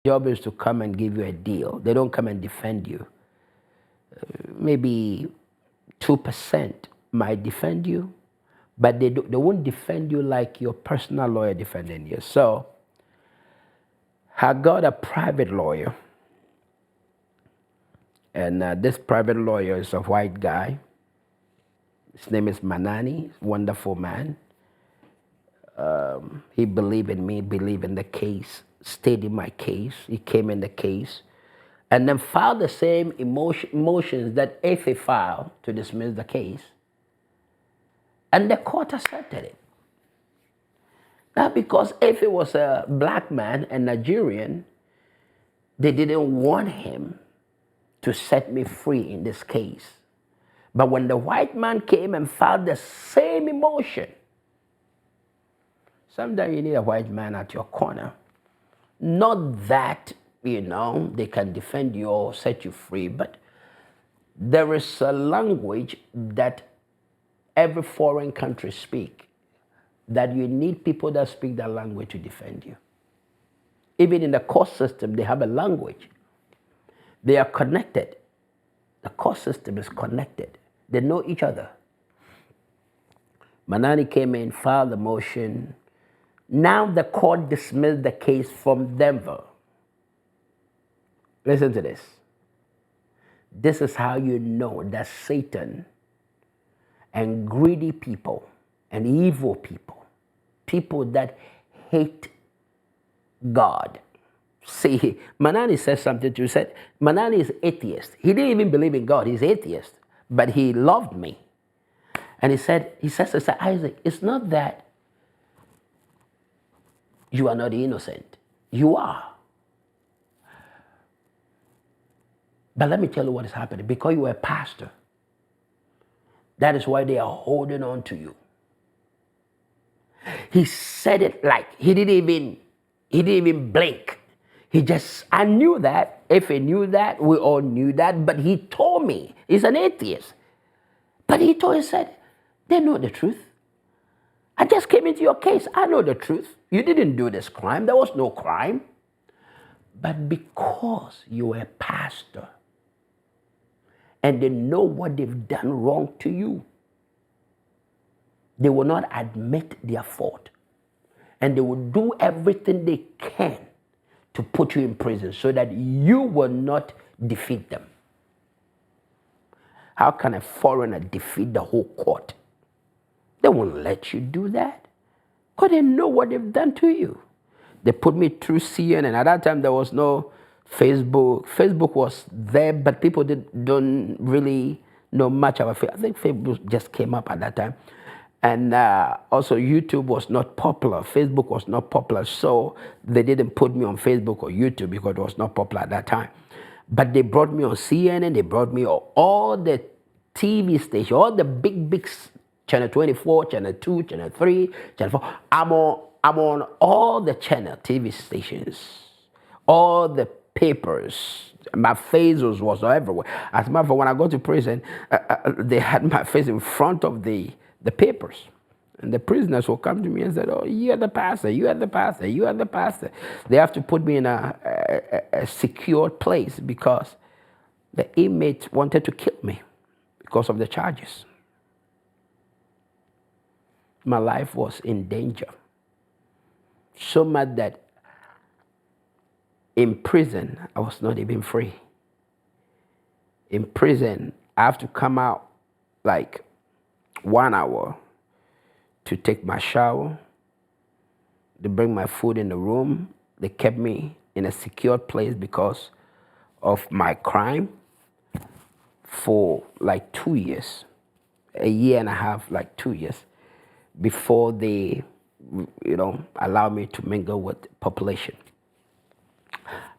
Job is to come and give you a deal. They don't come and defend you. Maybe 2% might defend you, but they won't defend you like your personal lawyer defending you. So I got a private lawyer, and this private lawyer is a white guy. His name is Manani, wonderful man. He believed in me, believed in the case, stayed in my case. He came in the case, and then filed the same motions that Efe filed to dismiss the case. And the court accepted it. Not because Efe was a black man and Nigerian, they didn't want him to set me free in this case. But when the white man came and filed the same emotion, sometimes you need a white man at your corner. Not that, they can defend you or set you free, but there is a language that every foreign country speak, that you need people that speak that language to defend you. Even in the court system, they have a language. They are connected. The court system is connected. They know each other. Manani came in, filed the motion. Now the court dismissed the case from Denver. Listen to this. This is how you know that Satan and greedy people and evil people, people that hate God. See, Manani says something to you. He said, Manani is atheist. He didn't even believe in God. He's atheist. But he loved me. And he says, Isaac, it's not that you are not innocent. You are. But let me tell you what is happening. Because you are a pastor, that is why they are holding on to you. He said it like he didn't even blink. I knew that. If he knew that, we all knew that. But he told me, he's an atheist. But he said, they know the truth. I just came into your case. I know the truth. You didn't do this crime. There was no crime. But because you were a pastor and they know what they've done wrong to you, they will not admit their fault. And they will do everything they can to put you in prison so that you will not defeat them. How can a foreigner defeat the whole court? They won't let you do that because they know what they've done to you. They put me through CNN. At that time, there was no Facebook. Facebook was there, but people don't really know much about it. I think Facebook just came up at that time. And also YouTube was not popular. Facebook was not popular. So they didn't put me on Facebook or YouTube because it was not popular at that time. But they brought me on CNN. They brought me on all the TV stations, all the big Channel 24, Channel 2, Channel 3, Channel 4. I'm on all the channel TV stations, all the papers. My face was everywhere. As a matter of fact, when I go to prison, they had my face in front of the papers. And the prisoners will come to me and say, oh, you are the pastor, you are the pastor, you are the pastor. They have to put me in a secure place because the inmates wanted to kill me because of the charges. My life was in danger. So much that in prison, I was not even free. In prison, I have to come out like 1 hour to take my shower. They bring my food in the room. They kept me in a secure place because of my crime for like 2 years, a year and a half, like 2 years, before they, allow me to mingle with the population.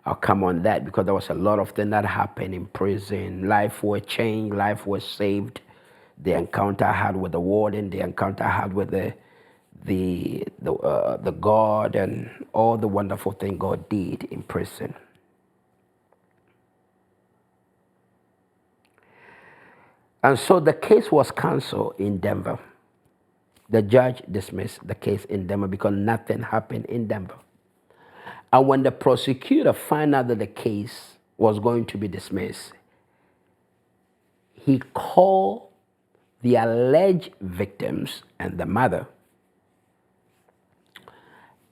I'll come on that because there was a lot of things that happened in prison. Life was changed, life was saved. The encounter I had with the warden, the encounter I had with the God, and all the wonderful things God did in prison. And so the case was canceled in Denver. The judge dismissed the case in Denver because nothing happened in Denver. And when the prosecutor found out that the case was going to be dismissed, he called the alleged victims and the mother,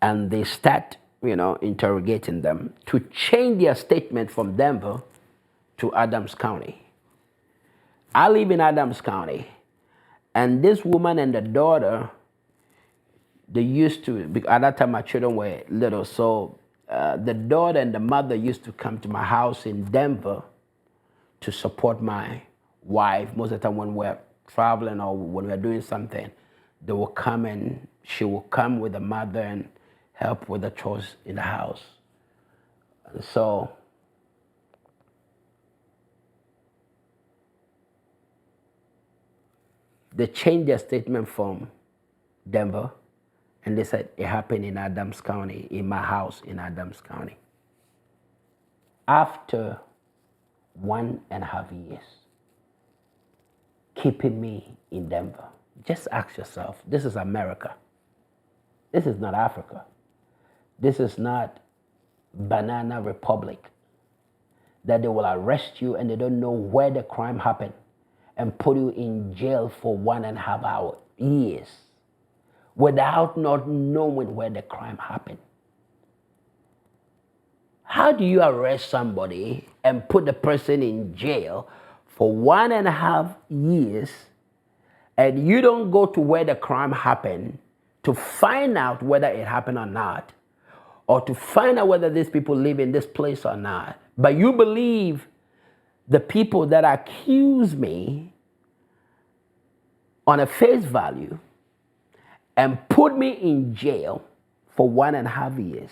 and they start, interrogating them to change their statement from Denver to Adams County. I live in Adams County, and this woman and the daughter, they used to, at that time my children were little, so the daughter and the mother used to come to my house in Denver to support my wife. Most of the time when we're traveling or when we're doing something, they will come and she will come with the mother and help with the chores in the house. And so they changed their statement from Denver, and they said it happened in Adams County, in my house in Adams County. After 1.5 years keeping me in Denver, just ask yourself, this is America. This is not Africa. This is not Banana Republic, that they will arrest you and they don't know where the crime happened and put you in jail for 1.5 years without not knowing where the crime happened. How do you arrest somebody and put the person in jail for 1.5 years and you don't go to where the crime happened to find out whether it happened or not, or to find out whether these people live in this place or not, but you believe the people that accuse me on a face value and put me in jail for 1.5 years,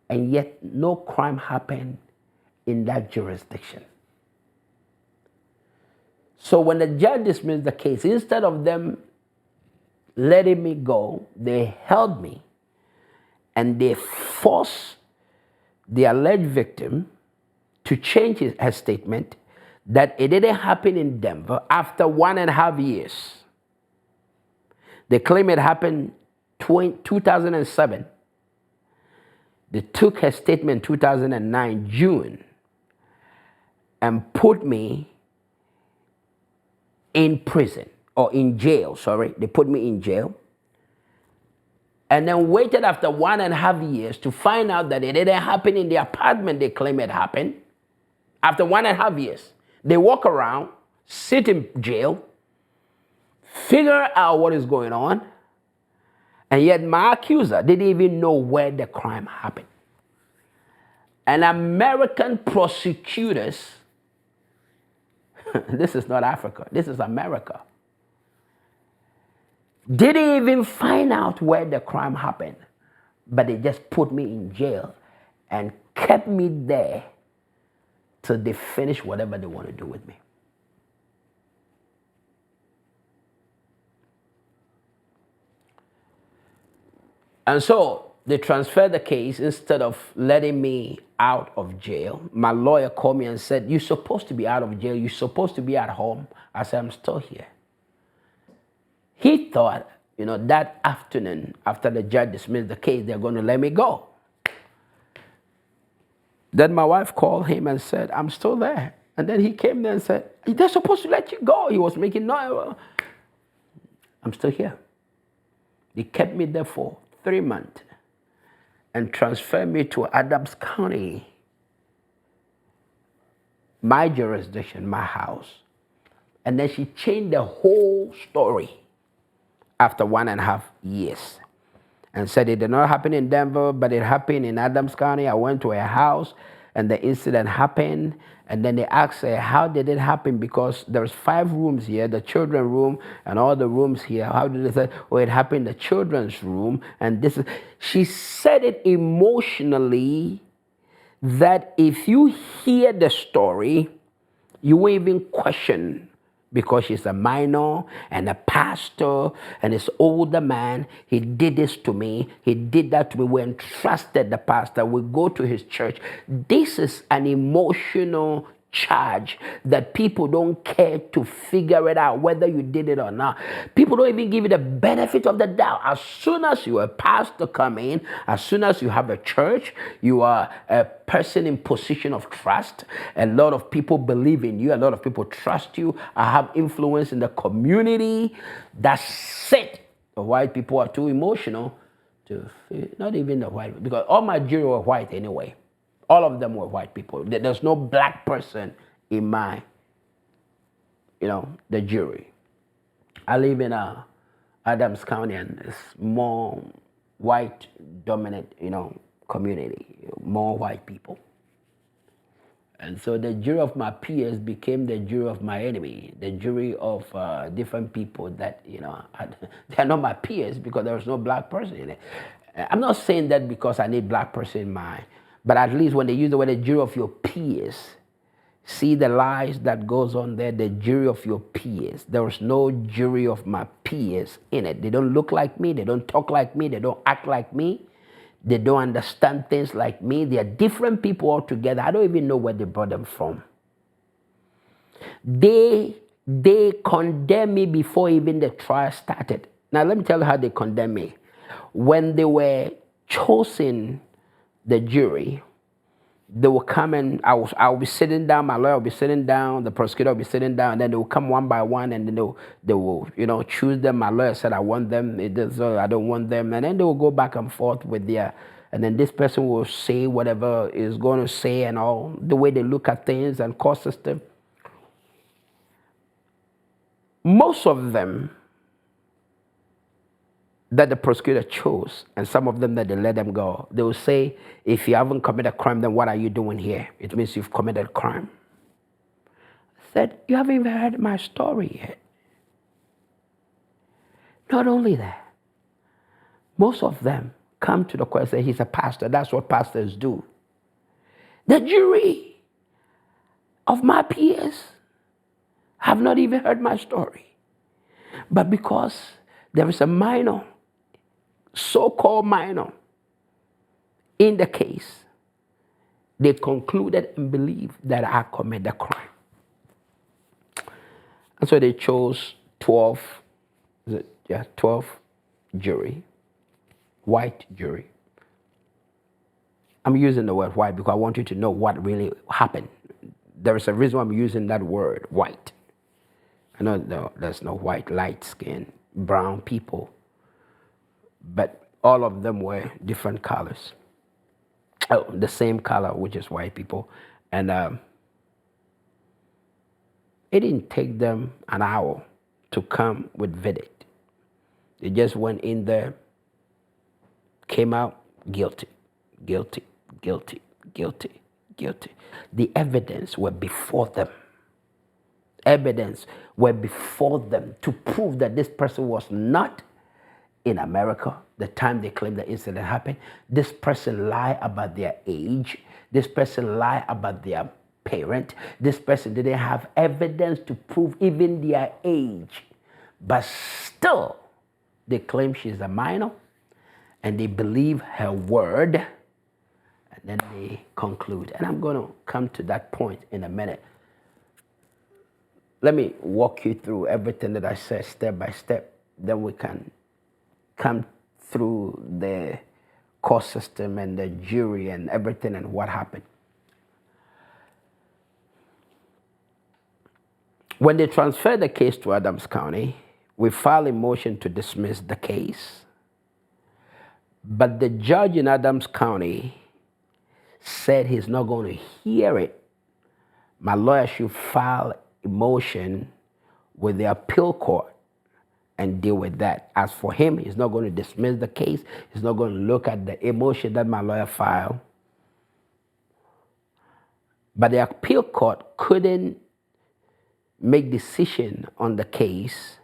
and yet no crime happened in that jurisdiction. So when the judge dismissed the case, instead of them letting me go, they held me and they forced the alleged victim to change her statement that it didn't happen in Denver after 1.5 years. They claim it happened 2007. They took her statement 2009, June, and put me in prison, or in jail, sorry. They put me in jail. And then waited after 1.5 years to find out that it didn't happen in the apartment they claim it happened. After 1.5 years, they walk around, sit in jail, figure out what is going on, and yet my accuser didn't even know where the crime happened. And American prosecutors, this is not Africa, this is America, didn't even find out where the crime happened, but they just put me in jail and kept me there till they finish whatever they want to do with me. And so they transferred the case. Instead of letting me out of jail, my lawyer called me and said, "You're supposed to be out of jail. You're supposed to be at home." I said, "I'm still here." He thought, that afternoon, after the judge dismissed the case, they're going to let me go. Then my wife called him and said, "I'm still there." And then he came there and said, "They're supposed to let you go." He was making noise. "I'm still here." They kept me there for 3 months and transferred me to Adams County, my jurisdiction, my house. And then she changed the whole story after 1.5 years and said it did not happen in Denver, but it happened in Adams County. I went to her house and the incident happened. And then they asked her, "How did it happen? Because there's 5 rooms here, the children's room and all the rooms here. How did it say?" "Oh, it happened in the children's room." And this is, she said it emotionally that if you hear the story, you won't even question, because she's a minor and a pastor and this older man. He did this to me. He did that to me. We entrusted the pastor. We go to his church. This is an emotional charge that people don't care to figure it out whether you did it or not. People don't even give you the benefit of the doubt. As soon as you are a pastor come in, as soon as you have a church, you are a person in position of trust. A lot of people believe in you. A lot of people trust you. I have influence in the community. That's it. The white people are too emotional to, not even the white, because all my jury were white anyway. All of them were white people. There's no black person in my, the jury. I live in Adams County, and it's more white dominant, community, more white people. And so the jury of my peers became the jury of my enemy, the jury of different people that, they're not my peers because there's no black person in it. I'm not saying that because I need black person in my, but at least when they use the word the jury of your peers, see the lies that goes on there, the jury of your peers. There is no jury of my peers in it. They don't look like me. They don't talk like me. They don't act like me. They don't understand things like me. They are different people altogether. I don't even know where they brought them from. They condemned me before even the trial started. Now let me tell you how they condemned me. When they were choosing the jury, they will come and I'll be sitting down, my lawyer will be sitting down, the prosecutor will be sitting down, and then they will come one by one, and then they will choose them. My lawyer said I want them, I don't want them, and then they will go back and forth with and then this person will say whatever is going to say and all, the way they look at things and court system. Most of them that the prosecutor chose, and some of them that they let them go, they will say, if you haven't committed a crime, then what are you doing here? It means you've committed a crime. I said, you haven't even heard my story yet. Not only that, most of them come to the court and say, he's a pastor. That's what pastors do. The jury of my peers have not even heard my story. But because there is a minor, so-called minor, in the case, they concluded and believed that I committed the crime. And so they chose 12 jury, white jury. I'm using the word white because I want you to know what really happened. There is a reason why I'm using that word, white. I know there's no white, light skin, brown people, but all of them were different colors. Oh, the same color, which is white people. And it didn't take them an hour to come with verdict. They just went in there, came out guilty, guilty, guilty, guilty, guilty. The evidence were before them. Evidence were before them to prove that this person was not in America the time they claimed the incident happened. This person lied about their age. This person lied about their parent. This person didn't have evidence to prove even their age. But still, they claim she's a minor, and they believe her word, and then they conclude. And I'm going to come to that point in a minute. Let me walk you through everything that I said step by step. Then we can come through the court system and the jury and everything and what happened. When they transferred the case to Adams County, we filed a motion to dismiss the case. But the judge in Adams County said he's not going to hear it. My lawyer should file a motion with the appeal court and deal with that. As for him, he's not going to dismiss the case. He's not going to look at the motion that my lawyer filed. But the appeal court couldn't make decision on the case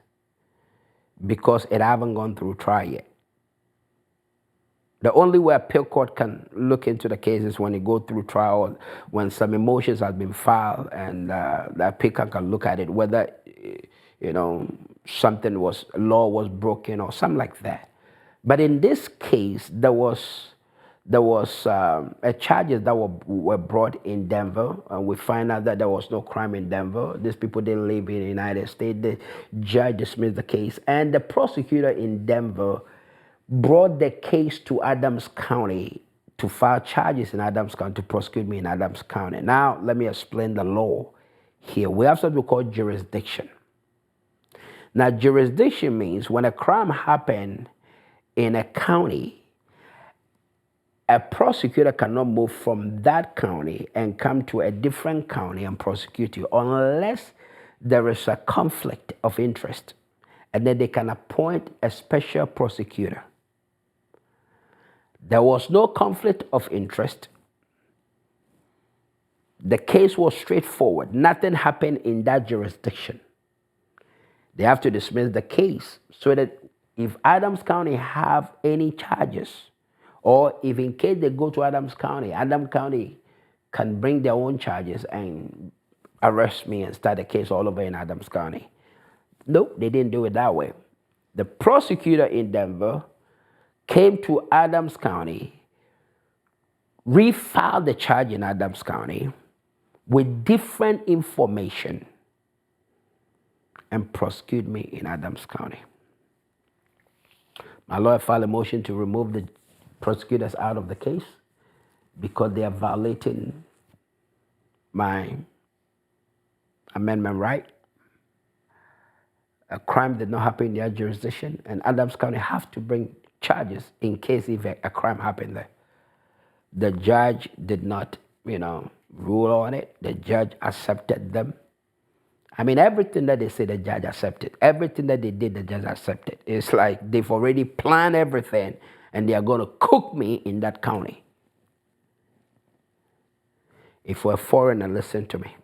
because it haven't gone through trial yet. The only way appeal court can look into the case is when it go through trial, when some emotions have been filed, and the appeal court can look at it, whether law was broken or something like that. But in this case, there was there was charges that were brought in Denver, and we find out that there was no crime in Denver. These people didn't live in the United States. The judge dismissed the case, and the prosecutor in Denver brought the case to Adams County to file charges in Adams County, to prosecute me in Adams County. Now, let me explain the law here. We have something called jurisdiction. Now, jurisdiction means when a crime happened in a county, a prosecutor cannot move from that county and come to a different county and prosecute you unless there is a conflict of interest. And then they can appoint a special prosecutor. There was no conflict of interest. The case was straightforward. Nothing happened in that jurisdiction. They have to dismiss the case so that if Adams County have any charges, or if in case they go to Adams County can bring their own charges and arrest me and start a case all over in Adams County. No, they didn't do it that way. The prosecutor in Denver came to Adams County, refiled the charge in Adams County with different information, and prosecute me in Adams County. My lawyer filed a motion to remove the prosecutors out of the case because they are violating my amendment right. A crime did not happen in their jurisdiction, and Adams County have to bring charges in case if a crime happened there. The judge did not, rule on it. The judge accepted them. I mean, everything that they say, the judge accepted. Everything that they did, the judge accepted. It's like they've already planned everything, and they are going to cook me in that county. If you're a foreigner, listen to me.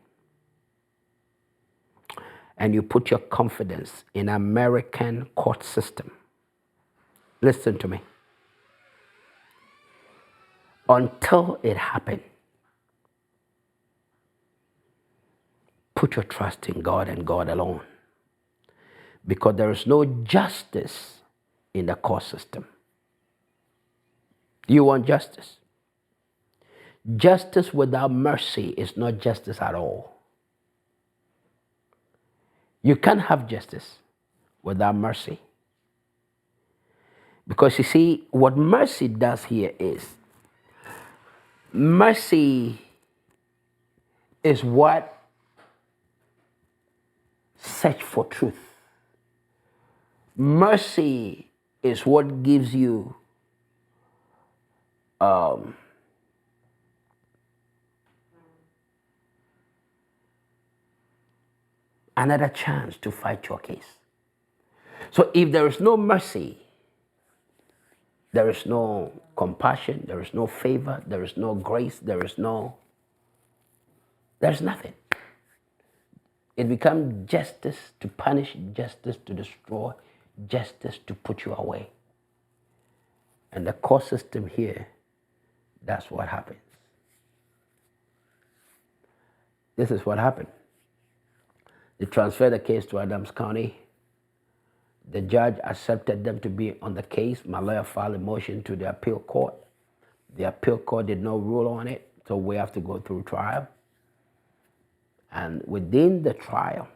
And you put your confidence in American court system, listen to me. Until it happened, put your trust in God and God alone. Because there is no justice in the court system. You want justice? Justice without mercy is not justice at all. You can't have justice without mercy. Because you see, what mercy does here is, mercy is what search for truth. Mercy is what gives you another chance to fight your case. So if there is no mercy, there is no compassion, there is no favor, there is no grace, there's nothing. It becomes justice to punish, justice to destroy, justice to put you away. And the court system here, that's what happens. This is what happened. They transferred the case to Adams County. The judge accepted them to be on the case. My lawyer filed a motion to the appeal court. The appeal court did not rule on it, so we have to go through trial. And within the trial,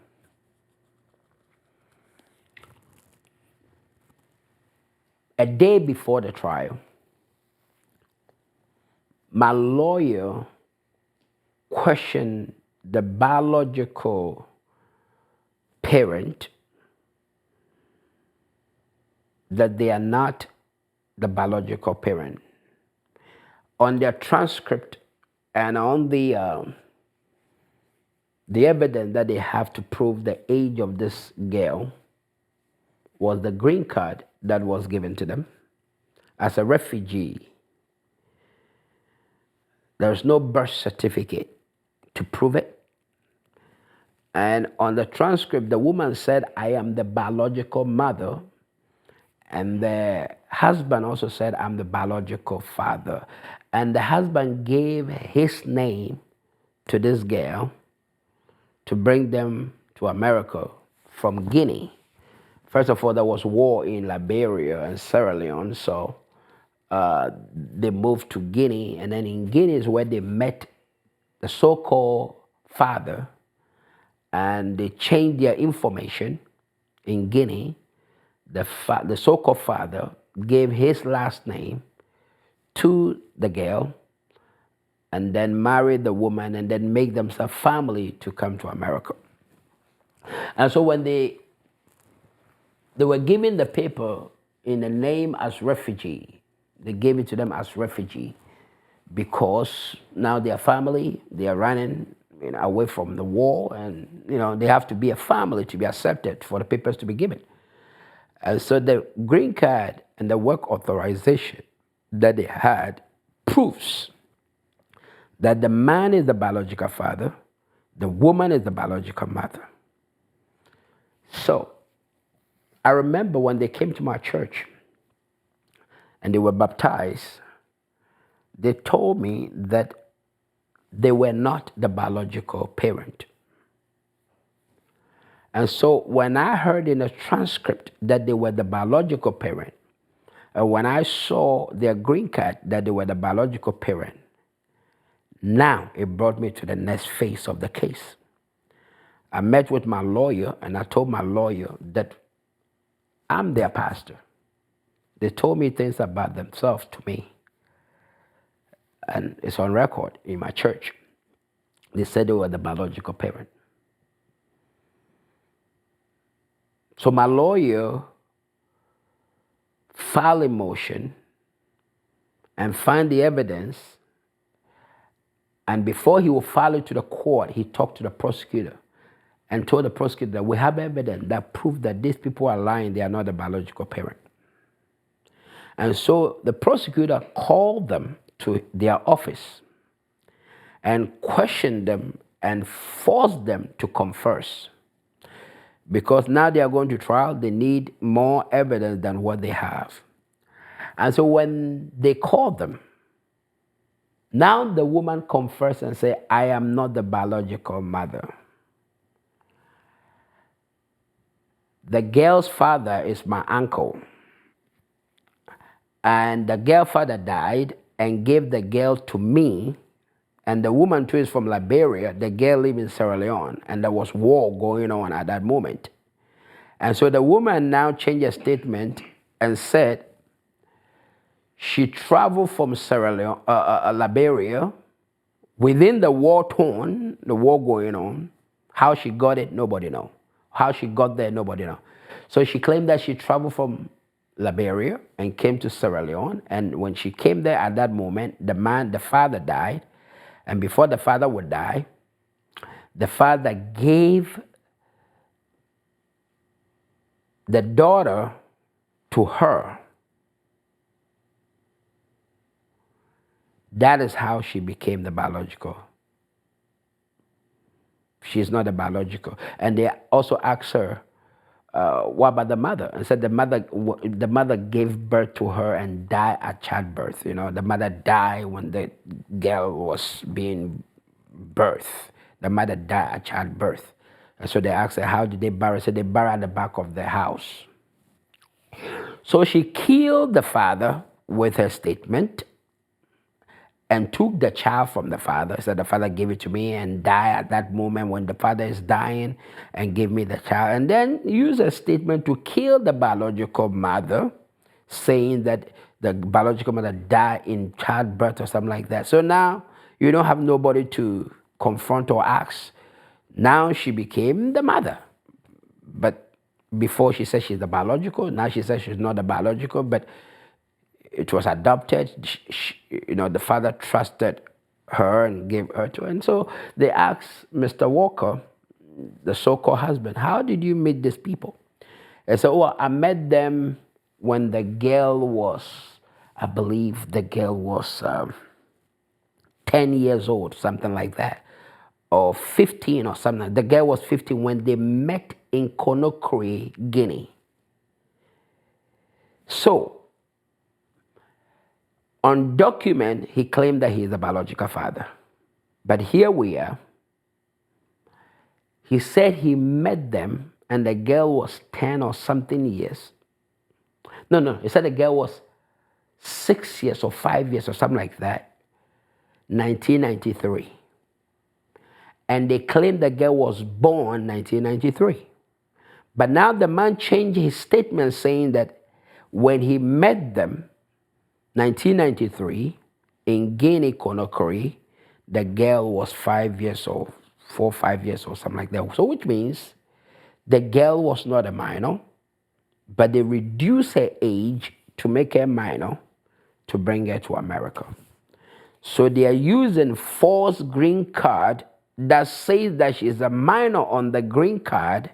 a day before the trial, my lawyer questioned the biological parent that they are not the biological parent. On their transcript and on the evidence that they have to prove the age of this girl was the green card that was given to them as a refugee. There's no birth certificate to prove it. And on the transcript, the woman said, I am the biological mother. And the husband also said, I'm the biological father. And the husband gave his name to this girl to bring them to America from Guinea. First of all, there was war in Liberia and Sierra Leone, so they moved to Guinea, and then in Guinea is where they met the so-called father, and they changed their information in Guinea. The so-called father gave his last name to the girl, and then married the woman, and then make themselves family to come to America. And so when they were given the paper in the name as refugee, they gave it to them as refugee because now they are family, they are running away from the war, and they have to be a family to be accepted for the papers to be given. And so the green card and the work authorization that they had proves that the man is the biological father, the woman is the biological mother. So I remember when they came to my church and they were baptized, they told me that they were not the biological parent. And so when I heard in the transcript that they were the biological parent, and when I saw their green card that they were the biological parent, now it brought me to the next phase of the case. I met with my lawyer and I told my lawyer that I'm their pastor. They told me things about themselves to me, and it's on record in my church. They said they were the biological parent. So my lawyer filed a motion and find the evidence, and before he will file it to the court, he talked to the prosecutor and told the prosecutor that we have evidence that proves that these people are lying, they are not the biological parent. And so the prosecutor called them to their office and questioned them and forced them to confess. Because now they are going to trial, they need more evidence than what they have. And so when they called them, now the woman confessed and said, I am not the biological mother. The girl's father is my uncle. And the girl's father died and gave the girl to me. And the woman too is from Liberia. The girl lived in Sierra Leone. And there was war going on at that moment. And so the woman now changed her statement and said she traveled from Sierra Leone, Liberia, within the war torn, the war going on. How she got it, nobody knows. How she got there, nobody knows. So she claimed that she traveled from Liberia and came to Sierra Leone. And when she came there at that moment, the father died. And before the father would die, the father gave the daughter to her. That is how she became the biological. She's not a biological. And they also asked her, what about the mother? And said the mother gave birth to her and died at childbirth. The mother died when the girl was being birthed. The mother died at childbirth. And so they asked her, how did they bury her? So they buried at the back of the house. So she killed the father with her statement and took the child from the father. Said the father gave it to me and died at that moment when the father is dying, and gave me the child. And then used a statement to kill the biological mother, saying that the biological mother died in childbirth or something like that. So now you don't have nobody to confront or ask. Now she became the mother. But before she said she's the biological, now she says she's not the biological, but it was adopted. The father trusted her and gave her to her. And so they asked Mr. Walker, the so-called husband, how did you meet these people? And so, well, I met them when the girl was, I believe the girl was 10 years old, something like that, or 15 or something. The girl was 15 when they met in Conakry, Guinea. So, on document, he claimed that he is the biological father. But here we are. He said he met them and the girl was 10 or something years. No, he said the girl was 6 years or 5 years or something like that, 1993. And they claim the girl was born 1993. But now the man changed his statement saying that when he met them, 1993, in Guinea Conakry, the girl was 5 years old, 4 5 years or something like that. So which means the girl was not a minor, but they reduced her age to make her minor to bring her to America. So they are using false green card that says that she's a minor on the green card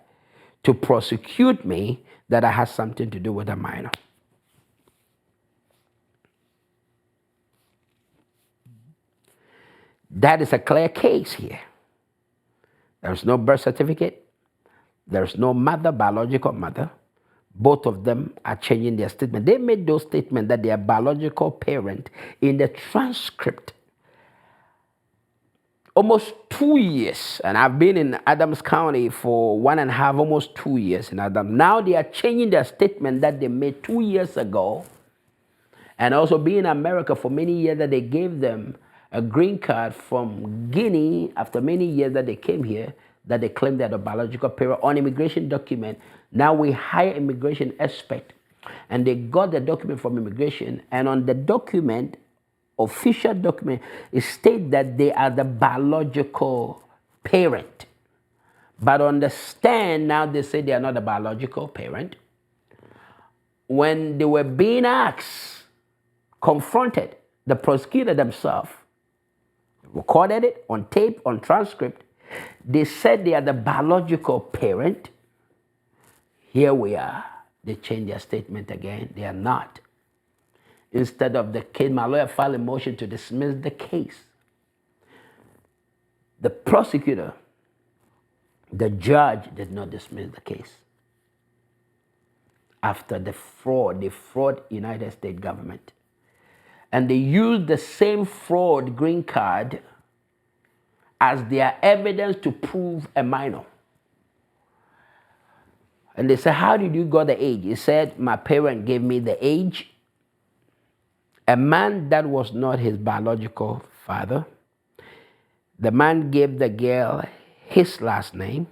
to prosecute me that I had something to do with a minor. That is a clear case here. There's no birth certificate. There's no mother, biological mother. Both of them are changing their statement. They made those statements that their biological parent in the transcript. Almost 2 years, and I've been in Adams County for 1.5, almost 2 years in Adams. Now they are changing their statement that they made 2 years ago, and also being in America for many years that they gave them a green card from Guinea after many years that they came here, that they claimed that a biological parent on immigration document. Now we hire immigration expert, and they got the document from immigration, and on the document, official document, it states that they are the biological parent. But on the stand, now they say they are not the biological parent. When they were being asked, confronted, the prosecutor themselves recorded it on tape, on transcript. They said they are the biological parent. Here we are. They changed their statement again. They are not. Instead of the case, my lawyer filed a motion to dismiss the case. The prosecutor, the judge did not dismiss the case. After the fraud United States government. And they used the same fraud green card as their evidence to prove a minor. And they said, how did you get the age? He said, my parent gave me the age. A man that was not his biological father. The man gave the girl his last name.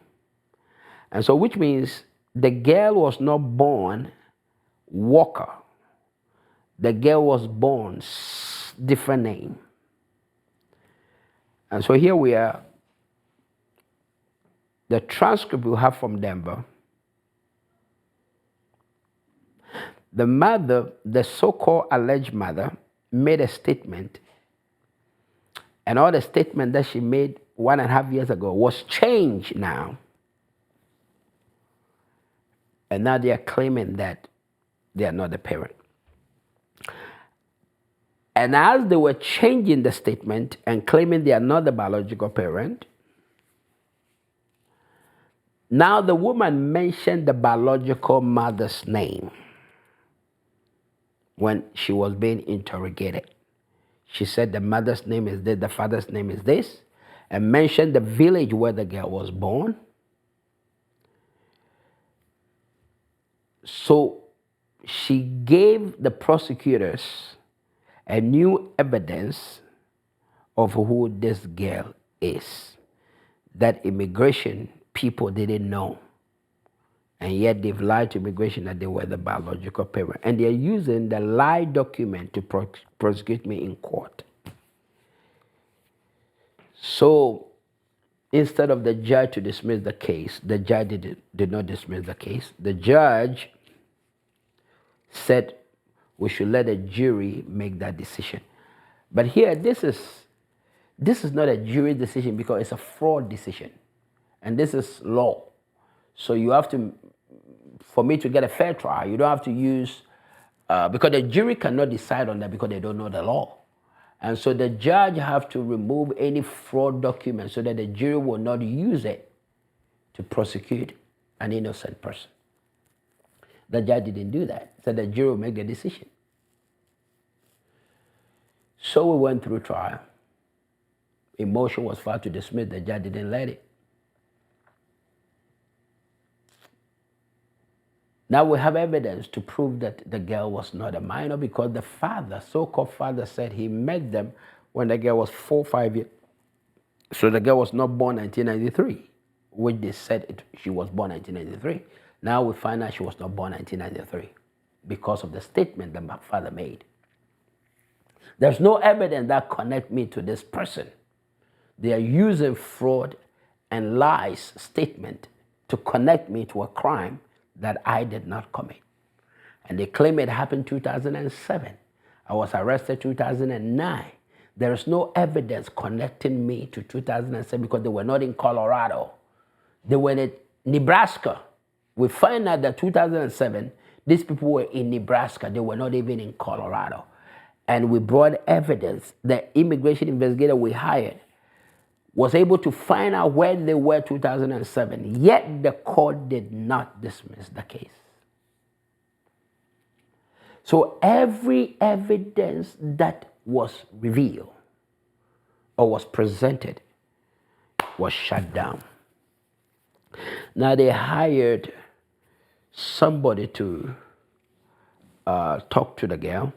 And so which means the girl was not born Walker. The girl was born different name. And so here we are. The transcript we have from Denver. The mother, the so-called alleged mother, made a statement, and all the statement that she made 1.5 years ago was changed now. And now they are claiming that they are not the parent. And as they were changing the statement and claiming they are not the biological parent, now the woman mentioned the biological mother's name. When she was being interrogated, she said the mother's name is this, the father's name is this, and mentioned the village where the girl was born. So she gave the prosecutors a new evidence of who this girl is that immigration people didn't know. And yet they've lied to immigration that they were the biological parent. And they're using the lie document to prosecute me in court. So instead of the judge to dismiss the case, the judge did not dismiss the case. The judge said we should let a jury make that decision. But here, this is not a jury decision because it's a fraud decision. And this is law. So you have to, for me to get a fair trial, you don't have to use, because the jury cannot decide on that because they don't know the law. And so the judge have to remove any fraud document so that the jury will not use it to prosecute an innocent person. The judge didn't do that. So the jury will make the decision. So we went through trial. A motion was filed to dismiss. The judge didn't let it. Now we have evidence to prove that the girl was not a minor because the father, so-called father, said he met them when the girl was 4 or 5 years. So the girl was not born 1993, which they said she was born 1993. Now we find out she was not born 1993 because of the statement that my father made. There's no evidence that connect me to this person. They are using fraud and lies statement to connect me to a crime that I did not commit. And they claim it happened 2007. I was arrested 2009. There is no evidence connecting me to 2007 because they were not in Colorado. They were in Nebraska. We find out that 2007, these people were in Nebraska. They were not even in Colorado. And we brought evidence. The immigration investigator we hired was able to find out where they were 2007, yet the court did not dismiss the case. So every evidence that was revealed or was presented was shut down. Now they hired somebody to talk to the girl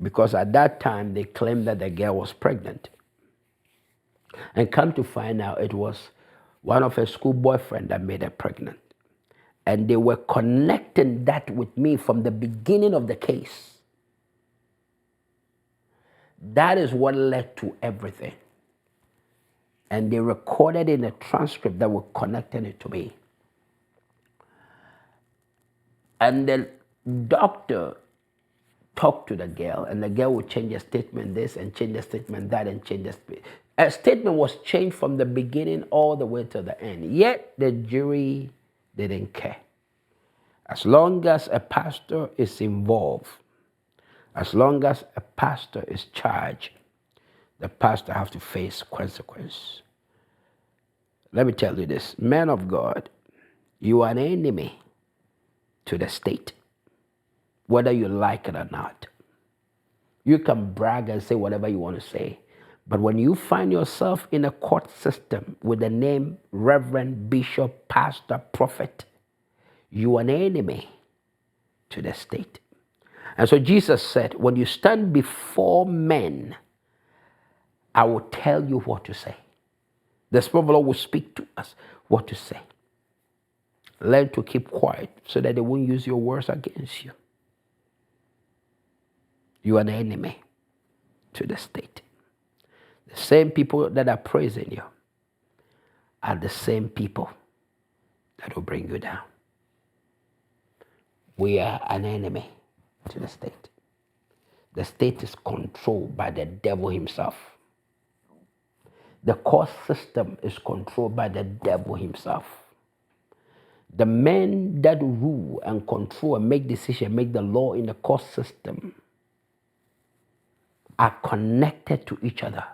because at that time they claimed that the girl was pregnant. And come to find out it was one of her school boyfriend that made her pregnant. And they were connecting that with me from the beginning of the case. That is what led to everything. And they recorded in a transcript that were connecting it to me. And the doctor talked to the girl, and the girl would change a statement this and change a statement that and change a statement was changed from the beginning all the way to the end. Yet the jury didn't care. As long as a pastor is involved, as long as a pastor is charged, the pastor has to face consequence. Let me tell you this, man of God, you are an enemy to the state, whether you like it or not. You can brag and say whatever you want to say. But when you find yourself in a court system with the name Reverend, Bishop, Pastor, Prophet, you are an enemy to the state. And so Jesus said, when you stand before men, I will tell you what to say. The Spirit of the Lord will speak to us what to say. Learn to keep quiet so that they won't use your words against you. You are an enemy to the state. The same people that are praising you are the same people that will bring you down. We are an enemy to the state. The state is controlled by the devil himself. The court system is controlled by the devil himself. The men that rule and control and make decisions, make the law in the court system are connected to each other.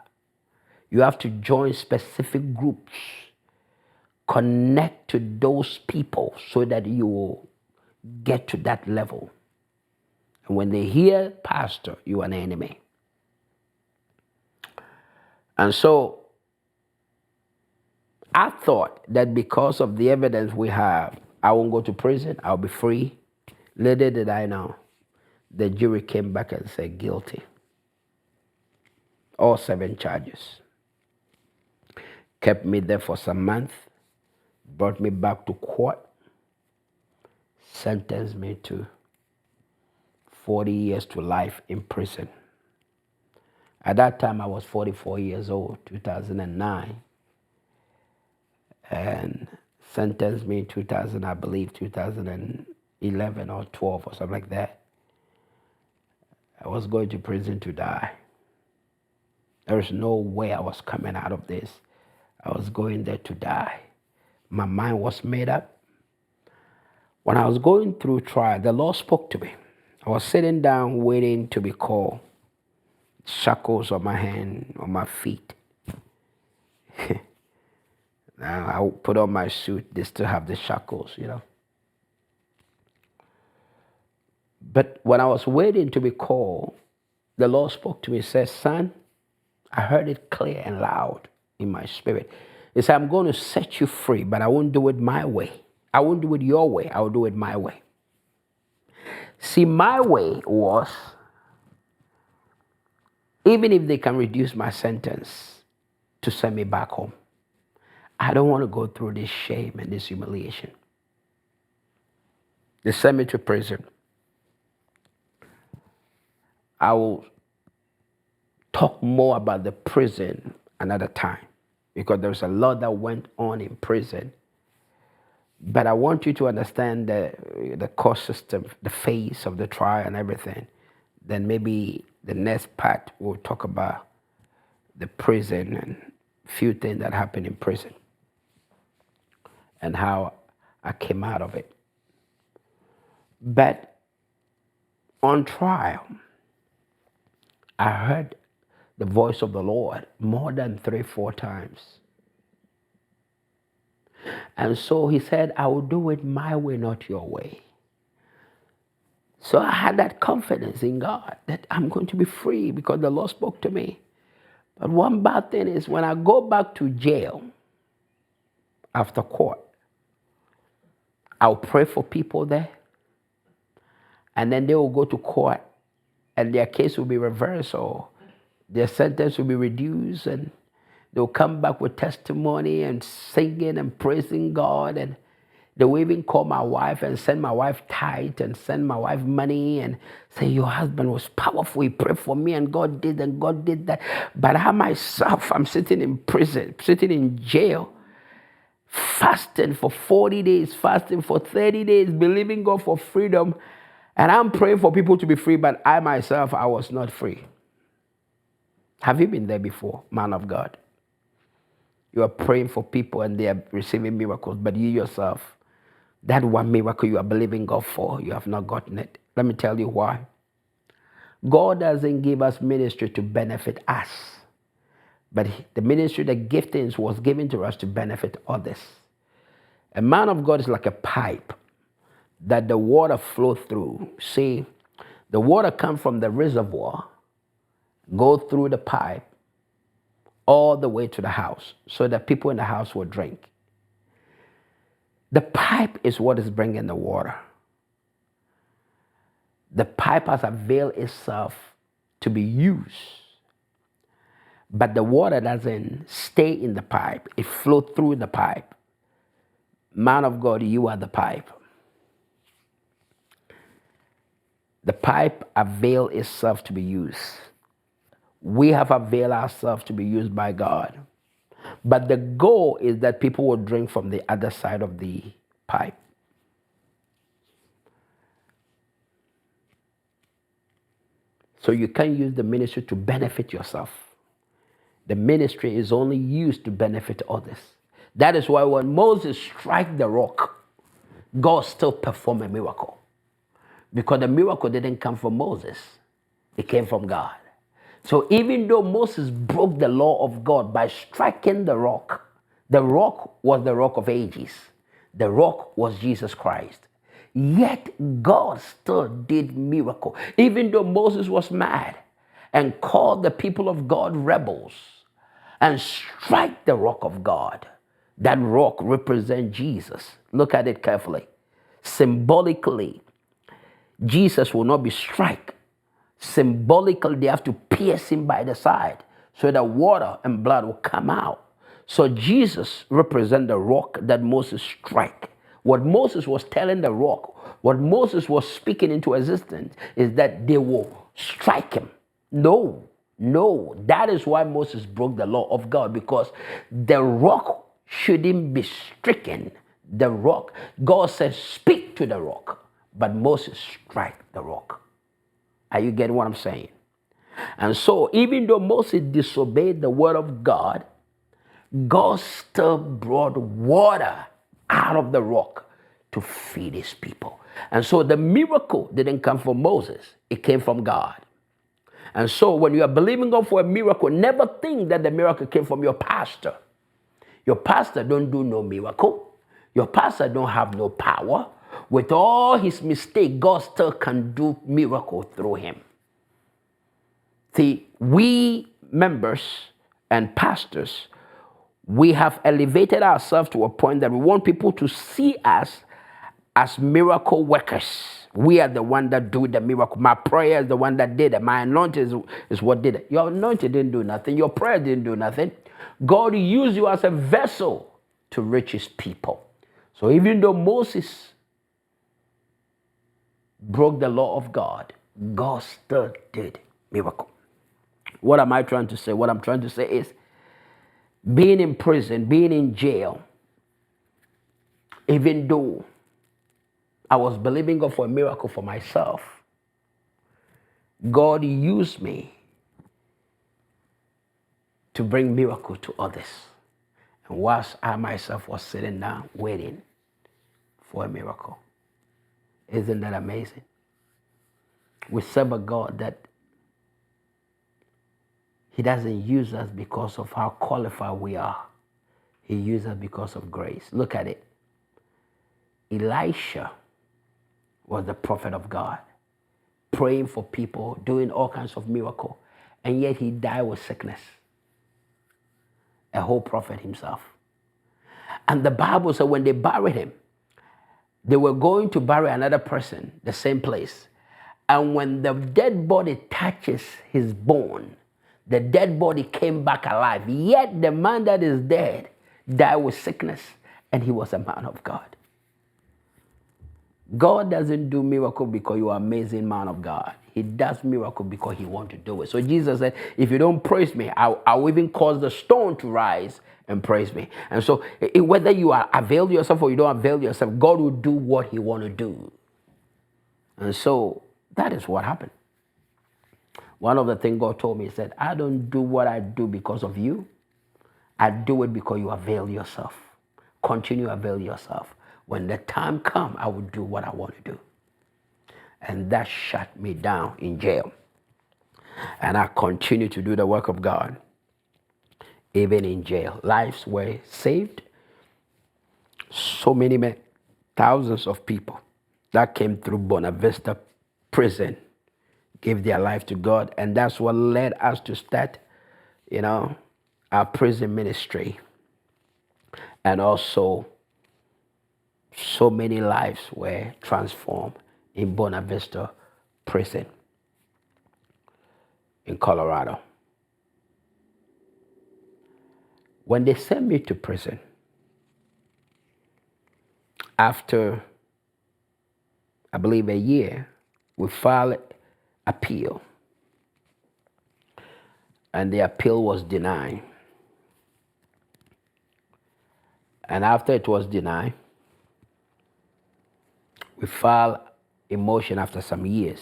You have to join specific groups, connect to those people so that you will get to that level. And when they hear pastor, you are an enemy. And so I thought that because of the evidence we have, I won't go to prison, I'll be free. Little did I know, the jury came back and said guilty. All 7 charges. Kept me there for some months, brought me back to court, sentenced me to 40 years to life in prison. At that time, I was 44 years old, 2009, and sentenced me in 2000, I believe, 2011 or 12 or something like that. I was going to prison to die. There was no way I was coming out of this. I was going there to die. My mind was made up. When I was going through trial, the Lord spoke to me. I was sitting down waiting to be called. Shackles on my hand, on my feet. Now I put on my suit, they still have the shackles, you know. But when I was waiting to be called, the Lord spoke to me and said, son, I heard it clear and loud in my spirit. He said, I'm going to set you free, but I won't do it my way. I won't do it your way. I will do it my way. See, my way was, even if they can reduce my sentence to send me back home, I don't want to go through this shame and this humiliation. They sent me to prison. I will talk more about the prison another time, because there's a lot that went on in prison. But I want you to understand the court system, the phase of the trial and everything. Then maybe the next part we'll talk about the prison and few things that happened in prison and how I came out of it. But on trial, I heard the voice of the Lord more than 3-4 times. And so he said, I will do it my way, not your way. So I had that confidence in God that I'm going to be free because the Lord spoke to me. But one bad thing is, when I go back to jail after court, I'll pray for people there, and then they will go to court and their case will be reversed or their sentence will be reduced, and they'll come back with testimony and singing and praising God, and they will even call my wife and send my wife tithe and send my wife money and say, your husband was powerful, he prayed for me and God did that. But I myself, I'm sitting in prison, sitting in jail, fasting for 40 days, fasting for 30 days, believing God for freedom. And I'm praying for people to be free, but I myself, I was not free. Have you been there before, man of God? You are praying for people and they are receiving miracles, but you yourself, that one miracle you are believing God for, you have not gotten it. Let me tell you why. God doesn't give us ministry to benefit us, but the ministry, the giftings was given to us to benefit others. A man of God is like a pipe that the water flows through. See, the water comes from the reservoir, go through the pipe, all the way to the house so that people in the house will drink. The pipe is what is bringing the water. The pipe has availed itself to be used, but the water doesn't stay in the pipe. It flows through the pipe. Man of God, you are the pipe. The pipe availed itself to be used. We have availed ourselves to be used by God. But the goal is that people will drink from the other side of the pipe. So you can't use the ministry to benefit yourself. The ministry is only used to benefit others. That is why when Moses struck the rock, God still performed a miracle. Because the miracle didn't come from Moses. It came from God. So even though Moses broke the law of God by striking the rock was the rock of ages. The rock was Jesus Christ. Yet God still did miracle. Even though Moses was mad and called the people of God rebels and strike the rock of God, that rock represents Jesus. Look at it carefully. Symbolically, Jesus will not be struck. Symbolically, they have to pierce him by the side so that water and blood will come out. So Jesus represents the rock that Moses struck. What Moses was telling the rock, what Moses was speaking into existence, is that they will strike him. No, that is why Moses broke the law of God, because the rock shouldn't be stricken. The rock, God says, speak to the rock, but Moses struck the rock. Are you getting what I'm saying? And so even though Moses disobeyed the word of God, God still brought water out of the rock to feed his people. And so the miracle didn't come from Moses. It came from God. And so when you are believing God for a miracle, never think that the miracle came from your pastor. Your pastor don't do no miracle. Your pastor don't have no power. With all his mistake, God still can do miracle through him. See, we members and pastors, we have elevated ourselves to a point that we want people to see us as miracle workers. We are the one that do the miracle. My prayer is the one that did it. My anointing is what did it. Your anointing didn't do nothing. Your prayer didn't do nothing. God used you as a vessel to reach his people. So even though Moses broke the law of God, God still did miracle. What am I trying to say? What I'm trying to say is being in prison, being in jail, even though I was believing God for a miracle for myself, God used me to bring miracle to others. And whilst I myself was sitting down waiting for a miracle. Isn't that amazing? We serve a God that he doesn't use us because of how qualified we are. He uses us because of grace. Look at it. Elisha was the prophet of God, praying for people, doing all kinds of miracles, and yet he died with sickness. A whole prophet himself. And the Bible said when they buried him, they were going to bury another person, the same place. And when the dead body touches his bone, the dead body came back alive. Yet the man that is dead died with sickness, and he was a man of God. God doesn't do miracle because you are an amazing man of God. He does miracle because he wants to do it. So Jesus said, if you don't praise me, I'll even cause the stone to rise and praise me. And so whether you avail yourself or you don't avail yourself, God will do what he wants to do. And so that is what happened. One of the things God told me, he said, I don't do what I do because of you. I do it because you avail yourself. Continue to avail yourself. When the time comes, I will do what I want to do. And that shut me down in jail. And I continue to do the work of God, even in jail. Lives were saved. So many men, thousands of people that came through Bonavista prison gave their life to God. And that's what led us to start, our prison ministry. And also, so many lives were transformed in Bonavista prison in Colorado. When they sent me to prison, after, I believe, a year, we filed appeal. And the appeal was denied. And after it was denied, we filed a motion after some years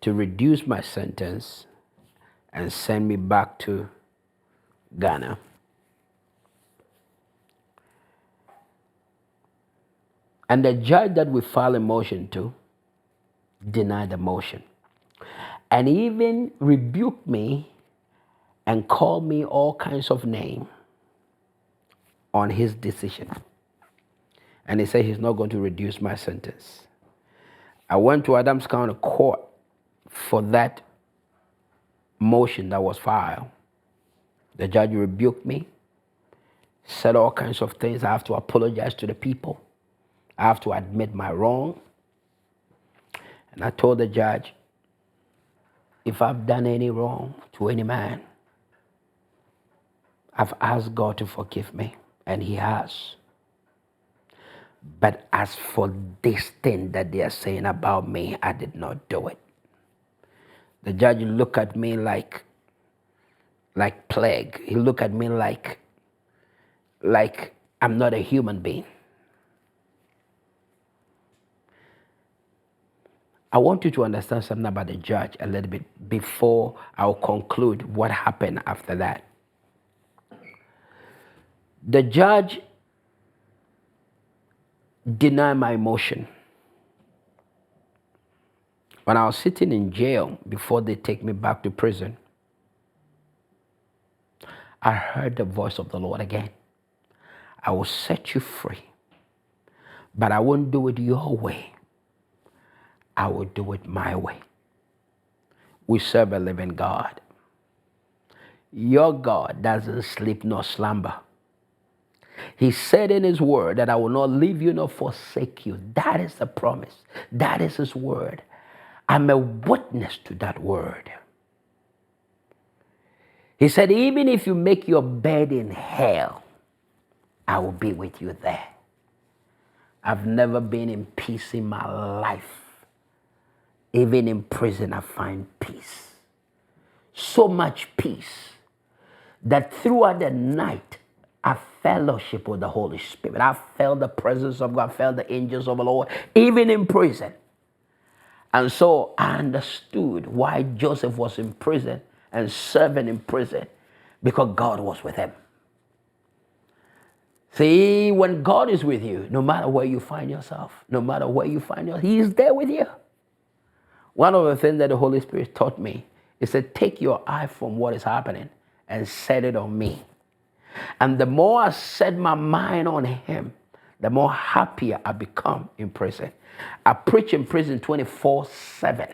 to reduce my sentence and send me back to Ghana. And the judge that we filed a motion to denied the motion. And even rebuked me and called me all kinds of names on his decision. And he said he's not going to reduce my sentence. I went to Adams County Court for that motion that was filed. The judge rebuked me, said all kinds of things. I have to apologize to the people. I have to admit my wrong. And I told the judge, if I've done any wrong to any man, I've asked God to forgive me, and he has. But as for this thing that they are saying about me, I did not do it. The judge looked at me like plague. He looked at me like I'm not a human being. I want you to understand something about the judge a little bit before I'll conclude what happened after that. The judge denied my motion. When I was sitting in jail before they take me back to prison, I heard the voice of the Lord again. I will set you free, but I won't do it your way. I will do it my way. We serve a living God. Your God doesn't sleep nor slumber. He said in his word that I will not leave you nor forsake you. That is the promise. That is his word. I'm a witness to that word. He said, even if you make your bed in hell, I will be with you there. I've never been in peace in my life. Even in prison, I find peace. So much peace that throughout the night, I fellowship with the Holy Spirit. I felt the presence of God, I felt the angels of the Lord, even in prison. And so I understood why Joseph was in prison and serving in prison, because God was with him. See, when God is with you, no matter where you find yourself, He is there with you. One of the things that the Holy Spirit taught me is to take your eye from what is happening and set it on me. And the more I set my mind on Him, the more happier I become in prison. I preach in prison 24/7.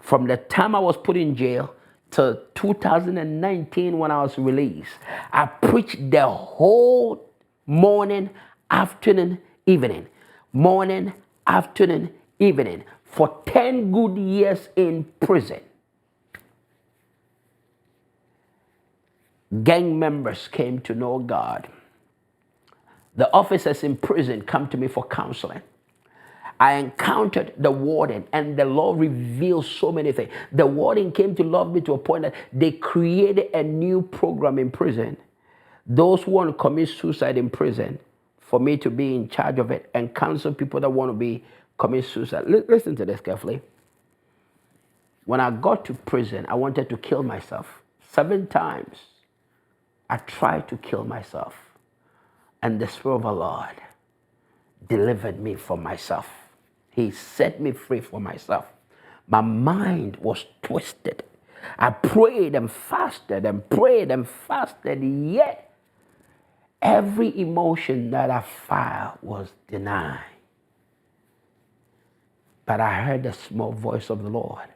From the time I was put in jail to 2019 when I was released, I preached the whole morning, afternoon, evening. Morning, afternoon, evening. For 10 good years in prison. Gang members came to know God. The officers in prison come to me for counseling. I encountered the warden, and the Lord revealed so many things. The warden came to love me to a point that they created a new program in prison. Those who want to commit suicide in prison, for me to be in charge of it and counsel people that want to commit suicide. Listen to this carefully. When I got to prison, I wanted to kill myself. 7 times I tried to kill myself. And the Spirit of the Lord delivered me from myself. He set me free from myself. My mind was twisted. I prayed and fasted and prayed and fasted, yet every emotion that I felt was denied. But I heard the small voice of the Lord.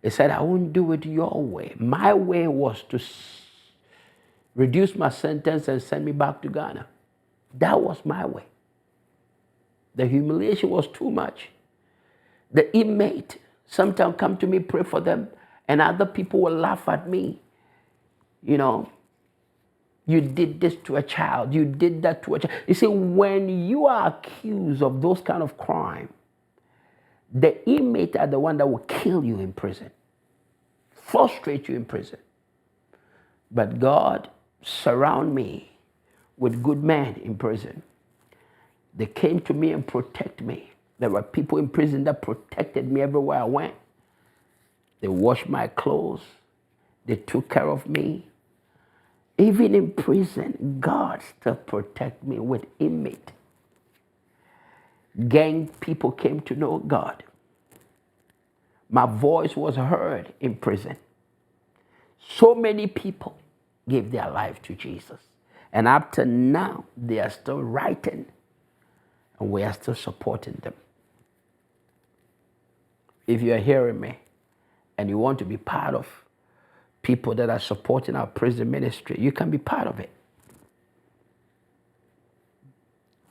It said, I won't do it your way. My way was to reduce my sentence and send me back to Ghana. That was my way. The humiliation was too much. The inmate sometimes come to me, pray for them, and other people will laugh at me. You know, you did this to a child, you did that to a child. You see, when you are accused of those kind of crime, the inmate are the one that will kill you in prison, frustrate you in prison. But God surround me with good men in prison. They came to me and protect me. There were people in prison that protected me everywhere I went. They washed my clothes. They took care of me. Even in prison, God still protect me with inmate. Gang people came to know God. My voice was heard in prison. So many people gave their life to Jesus. And up to now, they are still writing. And we are still supporting them. If you are hearing me and you want to be part of people that are supporting our prison ministry, you can be part of it.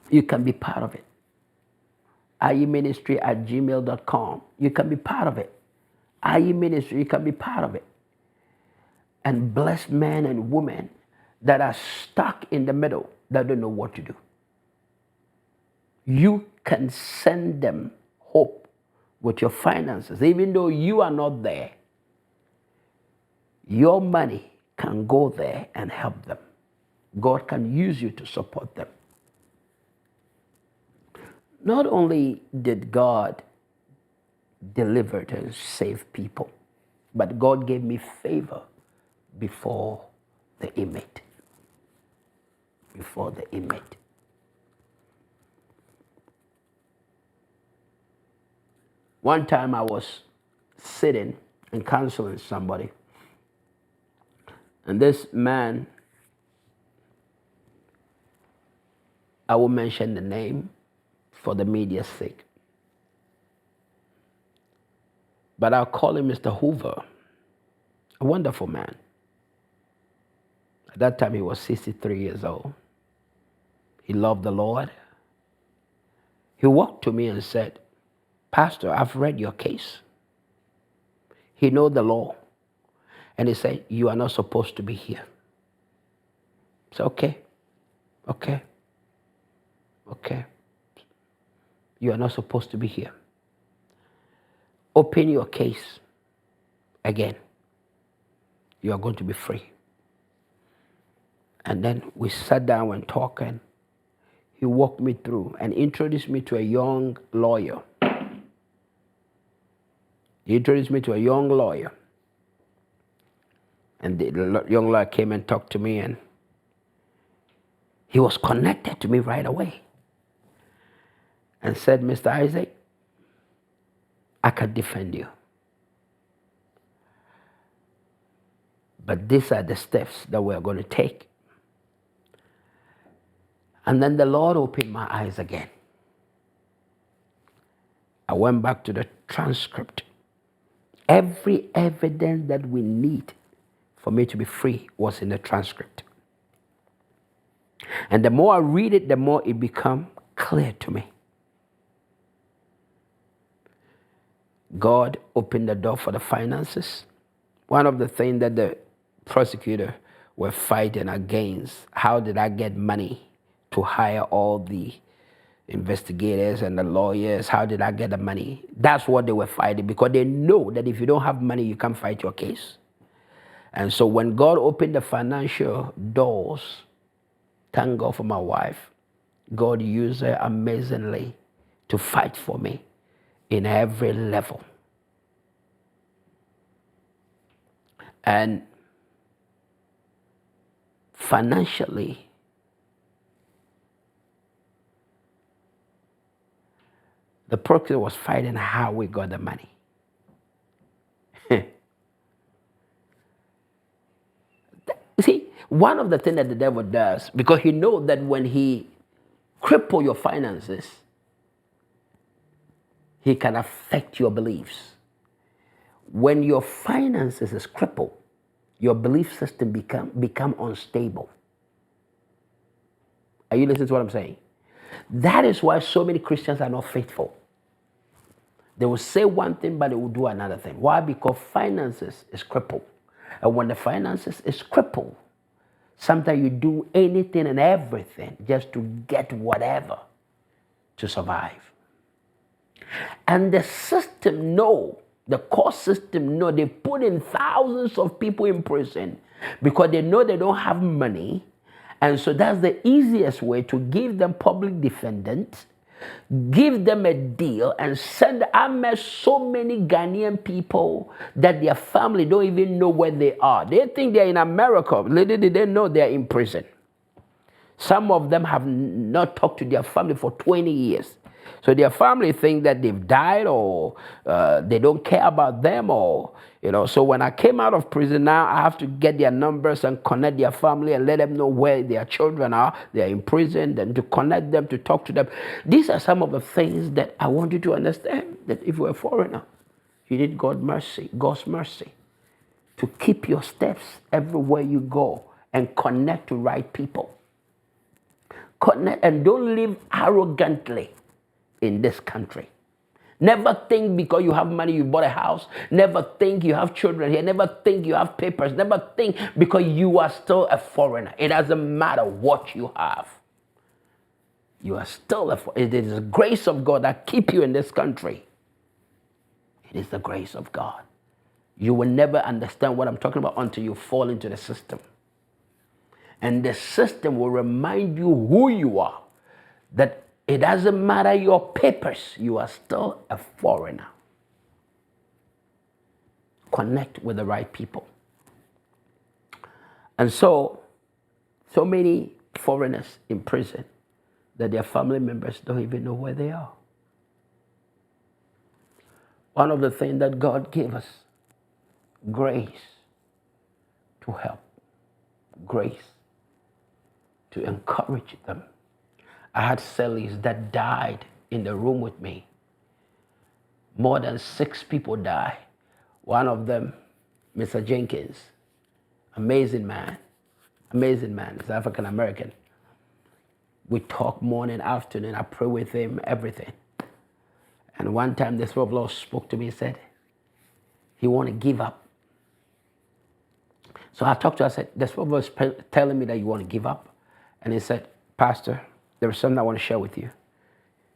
You can be part of it. IEministry@gmail.com. You can be part of it. IE Ministry, you can be part of it. And bless men and women that are stuck in the middle, that don't know what to do. You can send them hope with your finances. Even though you are not there, your money can go there and help them. God can use you to support them. Not only did God deliver and save people, but God gave me favor before the inmate. Before the inmate. One time I was sitting and counseling somebody, and this man, I will mention the name for the media's sake, but I'll call him Mr. Hoover, a wonderful man. At that time he was 63 years old. He loved the Lord. He walked to me and said, Pastor, I've read your case. He knows the law. And he said, you are not supposed to be here. I said, okay. You are not supposed to be here. Open your case again. You are going to be free. And then we sat down and talked, and he walked me through and introduced me to a young lawyer. And the young lawyer came and talked to me, and he was connected to me right away and said, Mr. Isaac, I can defend you. But these are the steps that we're going to take. And then the Lord opened my eyes again. I went back to the transcript. Every evidence that we need for me to be free was in the transcript. And the more I read it, the more it becomes clear to me. God opened the door for the finances. One of the things that the prosecutor were fighting against, how did I get money to hire all the investigators and the lawyers? How did I get the money? That's what they were fighting, because they know that if you don't have money, you can't fight your case. And so when God opened the financial doors, thank God for my wife, God used her amazingly to fight for me in every level. And financially, the prosecutor was fighting how we got the money. You see, one of the things that the devil does, because he knows that when he cripple your finances, he can affect your beliefs. When your finances is crippled, your belief system become unstable. Are you listening to what I'm saying? That is why so many Christians are not faithful. They will say one thing, but they will do another thing. Why? Because finances is crippled. And when the finances is crippled, sometimes you do anything and everything just to get whatever to survive. And the system know, the court system know, they put in thousands of people in prison because they know they don't have money. And so that's the easiest way to give them public defendants, give them a deal, and send. I met so many Ghanaian people that their family don't even know where they are. They think they're in America. Little did they know they're in prison. Some of them have not talked to their family for 20 years. So their family think that they've died, or they don't care about them, or, So when I came out of prison, now I have to get their numbers and connect their family and let them know where their children are. They're in prison, then to connect them, to talk to them. These are some of the things that I want you to understand, that if you're a foreigner, you need God's mercy to keep your steps everywhere you go and connect to right people. Connect, and don't live arrogantly in this country. Never think because you have money you bought a house. Never think you have children here. Never think you have papers. Never think because you are still a foreigner. It doesn't matter what you have. You are still a foreigner. It is the grace of God that keep you in this country. It is the grace of God. You will never understand what I'm talking about until you fall into the system. And the system will remind you who you are. That it doesn't matter your papers, you are still a foreigner. Connect with the right people. And so many foreigners in prison that their family members don't even know where they are. One of the things that God gave us, grace to help, grace to encourage them. I had cellies that died in the room with me. More than 6 people died. One of them, Mr. Jenkins, amazing man, he's African American. We talk morning, afternoon. I pray with him, everything. And one time the Spirit of the Lord spoke to me and said, he want to give up. So I talked to him, I said, the Spirit of the Lord is telling me that you want to give up. And he said, Pastor, there is something I want to share with you.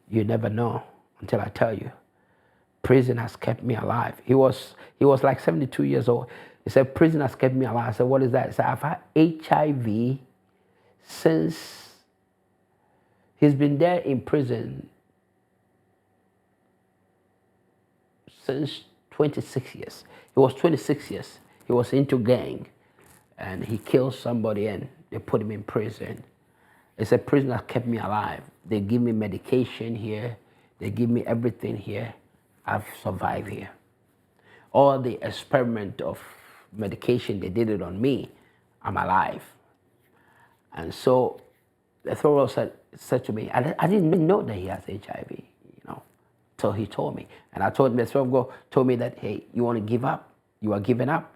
You never know until I tell you. Prison has kept me alive. He was like 72 years old. He said, prison has kept me alive. I said, what is that? He said, I've had HIV since he's been there in prison since 26 years. He was 26 years. He was into gang and he killed somebody and they put him in prison. He said, prison has kept me alive. They give me medication here. They give me everything here. I've survived here. All the experiment of medication, they did it on me. I'm alive. And so the Thorough said to me, I didn't know that he has HIV, So he told me. And I told him, the Thorough told me that, hey, you want to give up? You are giving up?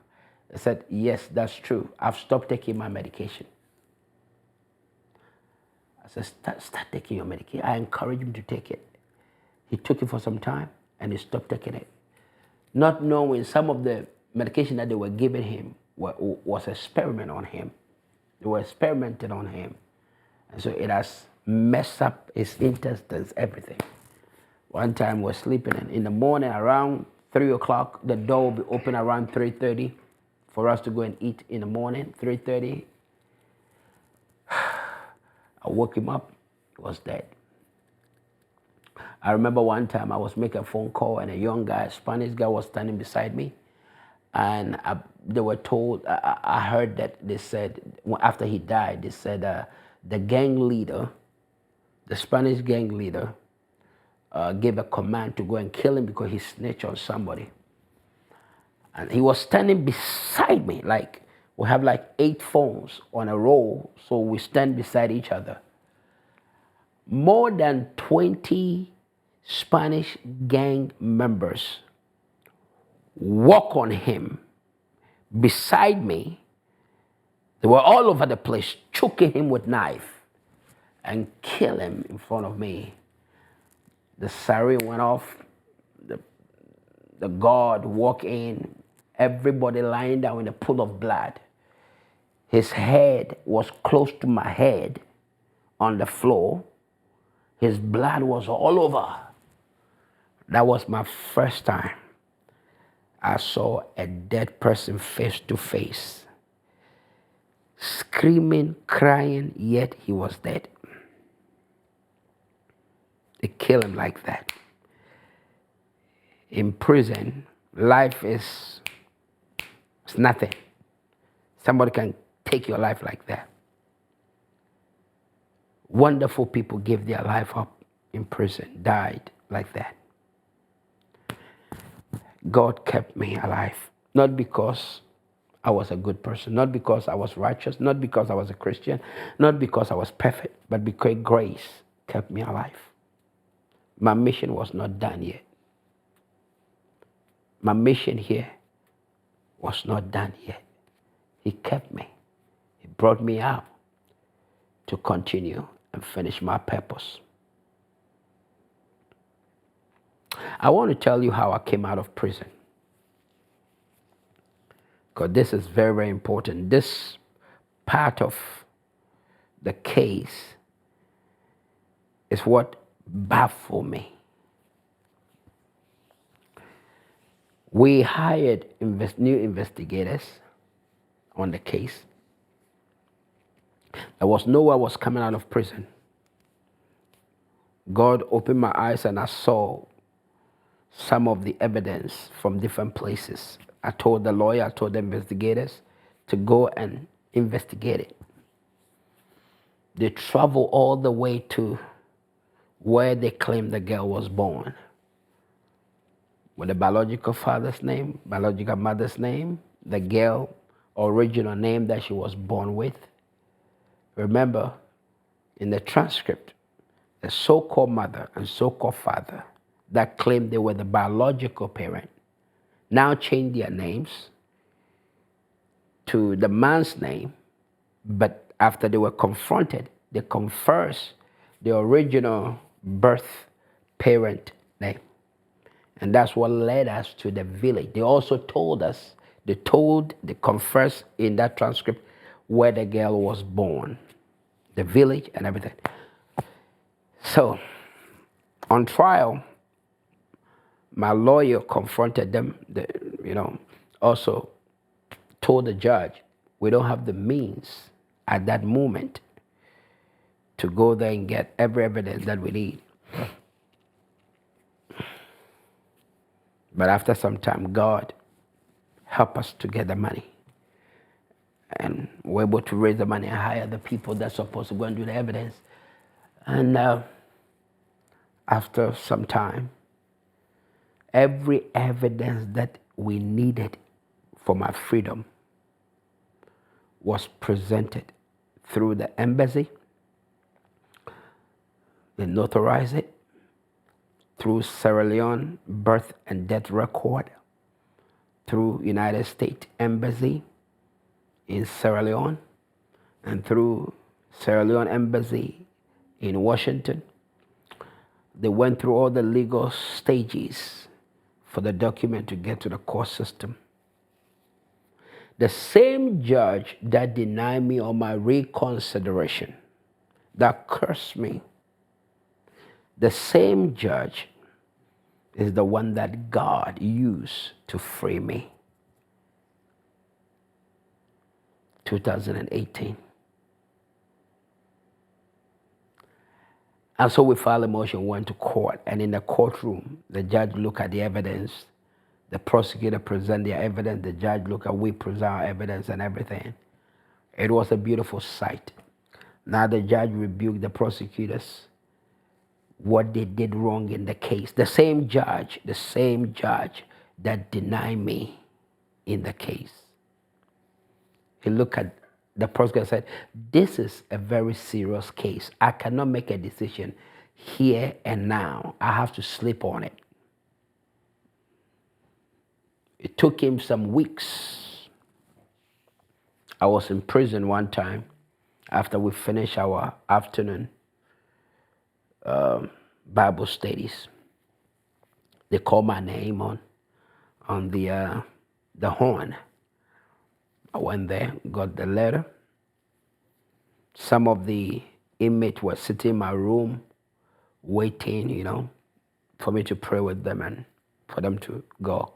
I said, yes, that's true. I've stopped taking my medication. I said, start taking your medication. I encouraged him to take it. He took it for some time and he stopped taking it. Not knowing some of the medication that they were giving him was experiment on him. They were experimenting on him. And so it has messed up his intestines, everything. One time we're sleeping and in the morning around 3 o'clock, the door will be open around 3:30 for us to go and eat in the morning, 3:30. I woke him up, he was dead. I remember one time I was making a phone call and a young guy, a Spanish guy, was standing beside me. And they were told, I heard that they said, after he died, they said the gang leader, the Spanish gang leader, gave a command to go and kill him because he snitched on somebody. And he was standing beside me, like we have like 8 phones on a row, so we stand beside each other. More than 20 Spanish gang members walk on him beside me. They were all over the place, choking him with knife and kill him in front of me. The siren went off. The guard walked in. Everybody lying down in a pool of blood. His head was close to my head on the floor. His blood was all over. That was my first time I saw a dead person face to face, screaming, crying, yet he was dead. They kill him like that. In prison, life is nothing. Somebody can take your life like that. Wonderful people give their life up in prison, died like that. God kept me alive, not because I was a good person, not because I was righteous, not because I was a Christian, not because I was perfect, but because grace kept me alive. My mission was not done yet. My mission here was not done yet. He kept me. He brought me out to continue and finish my purpose. I want to tell you how I came out of prison, because this is very, very important. This part of the case is what baffled me. We hired new investigators on the case. There was no way I was coming out of prison. God opened my eyes and I saw some of the evidence from different places. I told the lawyer, I told the investigators to go and investigate it. They traveled all the way to where they claimed the girl was born, with the biological father's name, biological mother's name, the girl original name that she was born with. Remember, in the transcript, the so-called mother and so-called father that claimed they were the biological parent now changed their names to the man's name, but after they were confronted, they confessed the original birth parent name. And that's what led us to the village. They also told us, they confessed in that transcript where the girl was born, the village and everything. So, on trial, my lawyer confronted them, also told the judge, we don't have the means at that moment to go there and get every evidence that we need. But after some time, God helped us to get the money. And we're able to raise the money and hire the people that's supposed to go and do the evidence. And after some time, every evidence that we needed for my freedom was presented through the embassy. They notarized it through Sierra Leone birth and death record, through United States Embassy in Sierra Leone, and through Sierra Leone Embassy in Washington. They went through all the legal stages for the document to get to the court system. The same judge that denied me on my reconsideration, that cursed me, the same judge is the one that God used to free me. 2018. And so we filed a motion, went to court, and in the courtroom, the judge looked at the evidence, the prosecutor present their evidence, the judge looked at, we present our evidence and everything. It was a beautiful sight. Now the judge rebuked the prosecutors, what they did wrong in the case. The same judge that denied me in the case. He looked at the prosecutor and said, this is a very serious case. I cannot make a decision here and now. I have to sleep on it. It took him some weeks. I was in prison one time after we finished our afternoon Bible studies. They called my name on the horn. I went there, got the letter. Some of the inmates were sitting in my room waiting, for me to pray with them and for them to go.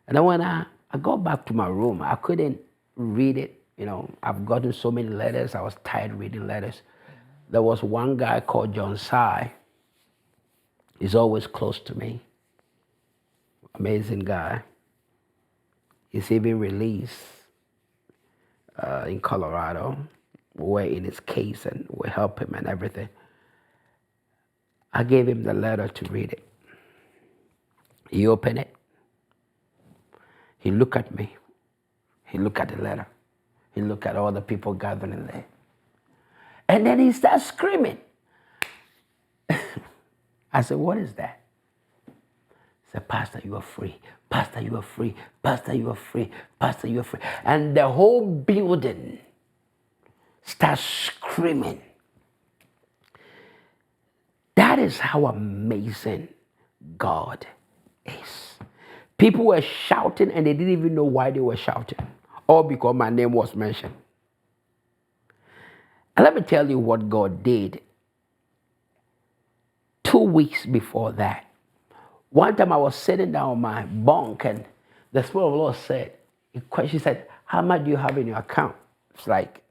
And then when I got back to my room, I couldn't read it. I've gotten so many letters. I was tired reading letters. There was one guy called John Sai. He's always close to me. Amazing guy. He's even released in Colorado. We're in his case and we help him and everything. I gave him the letter to read it. He opened it. He looked at me. He looked at the letter. He looked at all the people gathering there. And then he starts screaming. I said, what is that? He said, Pastor, you are free. Pastor, you are free. Pastor, you are free. Pastor, you are free. And the whole building starts screaming. That is how amazing God is. People were shouting and they didn't even know why they were shouting. All because my name was mentioned. And let me tell you what God did 2 weeks before that. One time I was sitting down on my bunk and the Spirit of the Lord said, she said, how much do you have in your account? It's like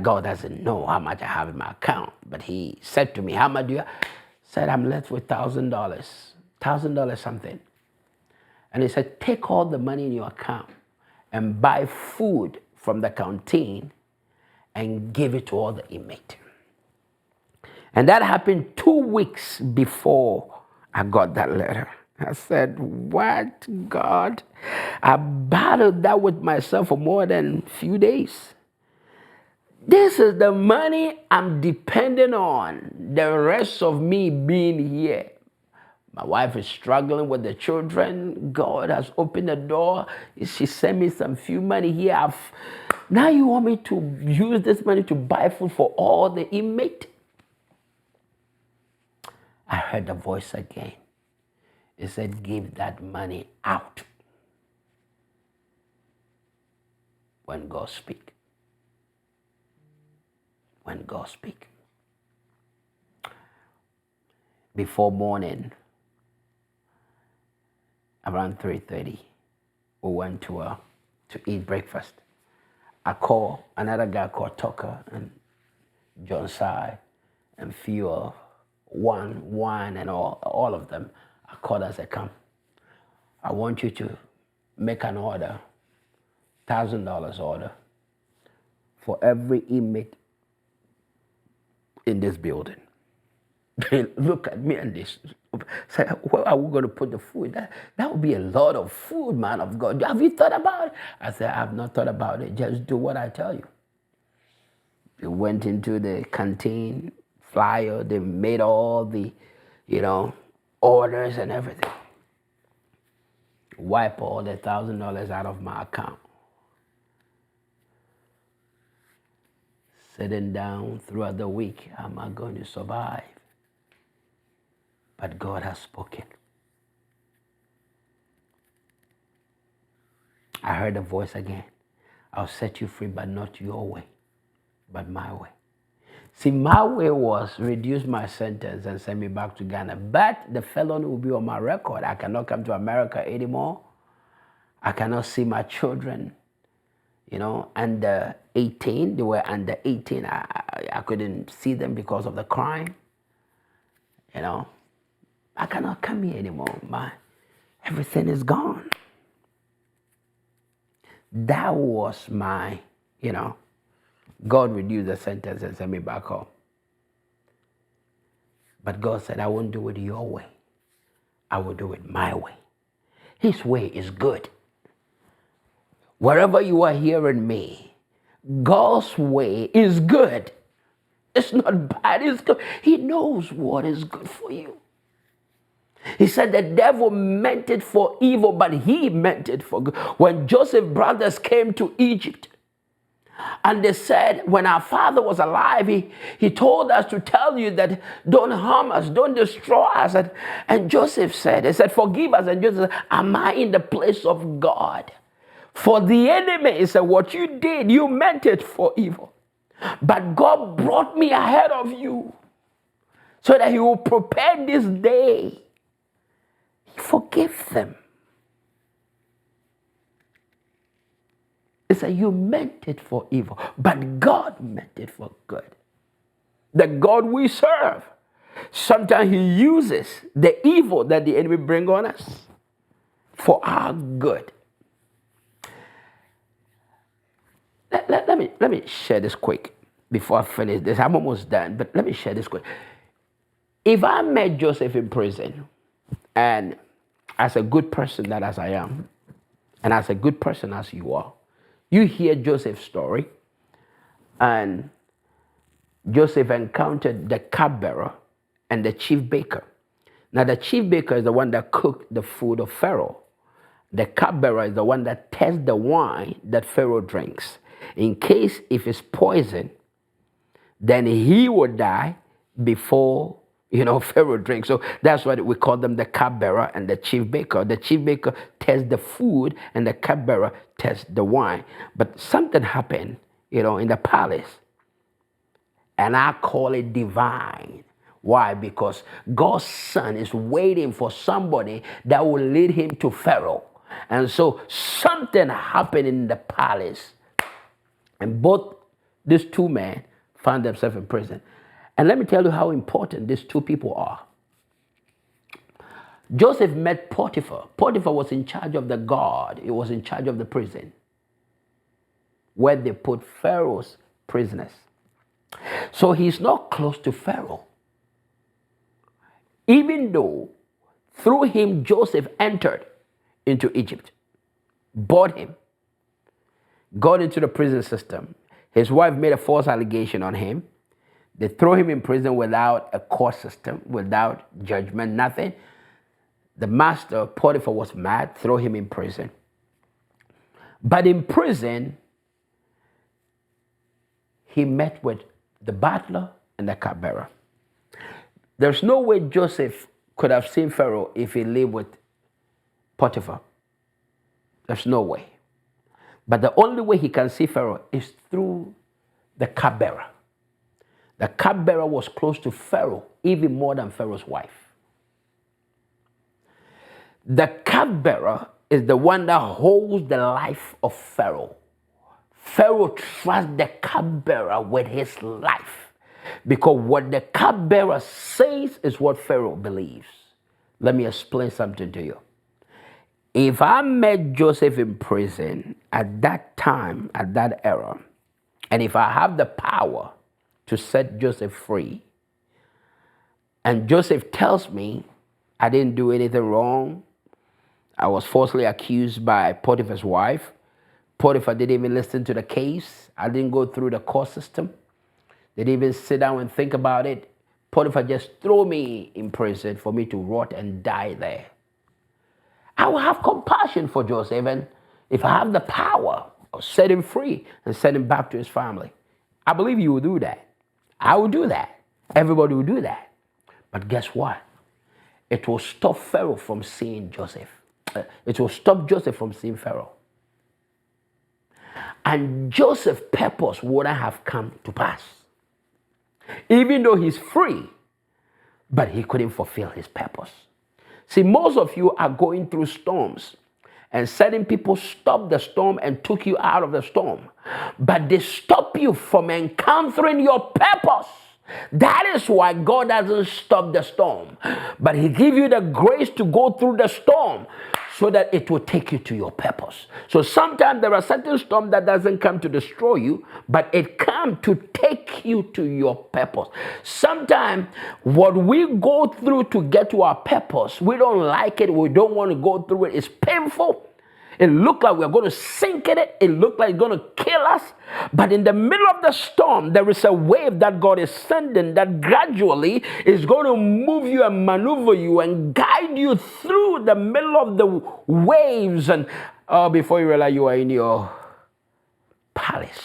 God doesn't know how much I have in my account. But he said to me, how much do you have? I said, I'm left with $1,000. $1,000 something. And he said, take all the money in your account and buy food from the canteen and give it to all the inmates. And that happened 2 weeks before I got that letter. I said, what, God? I battled that with myself for more than a few days. This is the money I'm depending on, the rest of me being here. My wife is struggling with the children. God has opened the door. She sent me some few money here. Now you want me to use this money to buy food for all the inmates? heard the voice again. It said, give that money out. When God speak. When God speak. Before morning, around 3:30, we went to eat breakfast. I called another guy called Tucker and John Sai and few of one and all of them. I called and said, come, I want you to make an order, $1,000 order for every inmate in this building. They look at me and they say, where are we going to put the food? That would be a lot of food, man of God. Have you thought about it? I said, I have not thought about it. Just do what I tell you. We went into the canteen, flyer. They made all the, orders and everything. Wipe all the $1,000 out of my account. Sitting down throughout the week, how am I going to survive? But God has spoken. I heard a voice again. I'll set you free, but not your way, but my way. See, my way was reduce my sentence and send me back to Ghana. But the felony will be on my record. I cannot come to America anymore. I cannot see my children, under 18. They were under 18. I couldn't see them because of the crime. I cannot come here anymore. Everything is gone. That was my, God reduced the sentence and sent me back home. But God said, I won't do it your way. I will do it my way. His way is good. Wherever you are hearing me, God's way is good. It's not bad, it's good. He knows what is good for you. He said the devil meant it for evil, but he meant it for good. When Joseph's brothers came to Egypt, and they said, when our father was alive, he told us to tell you that don't harm us, don't destroy us. And Joseph said, forgive us. And Joseph said, am I in the place of God? For the enemy, he said, what you did, you meant it for evil. But God brought me ahead of you so that he will prepare this day. Forgive them. He said, you meant it for evil, but God meant it for good. The God we serve, sometimes he uses the evil that the enemy brings on us for our good. Let me share this quick before I finish this. I'm almost done, but let me share this quick. If I met Joseph in prison, and as a good person that as I am, and as a good person as you are, you hear Joseph's story, and Joseph encountered the cupbearer and the chief baker. Now, the chief baker is the one that cooked the food of Pharaoh. The cupbearer is the one that tests the wine that Pharaoh drinks. In case if it's poison, then he will die before Pharaoh drinks. So that's why we call them the cupbearer and the chief baker. The chief baker tests the food and the cupbearer tests the wine. But something happened, in the palace. And I call it divine. Why? Because God's son is waiting for somebody that will lead him to Pharaoh. And so something happened in the palace. And both these two men found themselves in prison. And let me tell you how important these two people are. Joseph met Potiphar. Potiphar was in charge of the guard. He was in charge of the prison where they put Pharaoh's prisoners. So he's not close to Pharaoh. Even though through him Joseph entered into Egypt, bought him, got into the prison system. His wife made a false allegation on him. They throw him in prison without a court system, without judgment, nothing. The master, Potiphar, was mad, throw him in prison. But in prison, he met with the butler and the cupbearer. There's no way Joseph could have seen Pharaoh if he lived with Potiphar. There's no way. But the only way he can see Pharaoh is through the cupbearer. The cupbearer was close to Pharaoh, even more than Pharaoh's wife. The cupbearer is the one that holds the life of Pharaoh. Pharaoh trusts the cupbearer with his life, because what the cupbearer says is what Pharaoh believes. Let me explain something to you. If I met Joseph in prison at that time, at that era, and if I have the power to set Joseph free, and Joseph tells me I didn't do anything wrong, I was falsely accused by Potiphar's wife, Potiphar didn't even listen to the case, I didn't go through the court system, they didn't even sit down and think about it, Potiphar just threw me in prison for me to rot and die there. I will have compassion for Joseph, and if I have the power, I'll set him free and send him back to his family. I believe you will do that. I will do that. Everybody will do that. But guess what? It will stop Pharaoh from seeing Joseph. It will stop Joseph from seeing Pharaoh. And Joseph's purpose wouldn't have come to pass. Even though he's free, but he couldn't fulfill his purpose. See, most of you are going through storms, and certain people stopped the storm and took you out of the storm, but they stop you from encountering your purpose. That is why God doesn't stop the storm, but he gives you the grace to go through the storm so that it will take you to your purpose. So sometimes there are certain storms that doesn't come to destroy you, but it comes to take you to your purpose. Sometimes what we go through to get to our purpose, we don't like it, we don't want to go through it, it's painful. It looked like we're going to sink in it. It looked like it's going to kill us. But in the middle of the storm, there is a wave that God is sending that gradually is going to move you and maneuver you and guide you through the middle of the waves. And before you realize you are in your palace.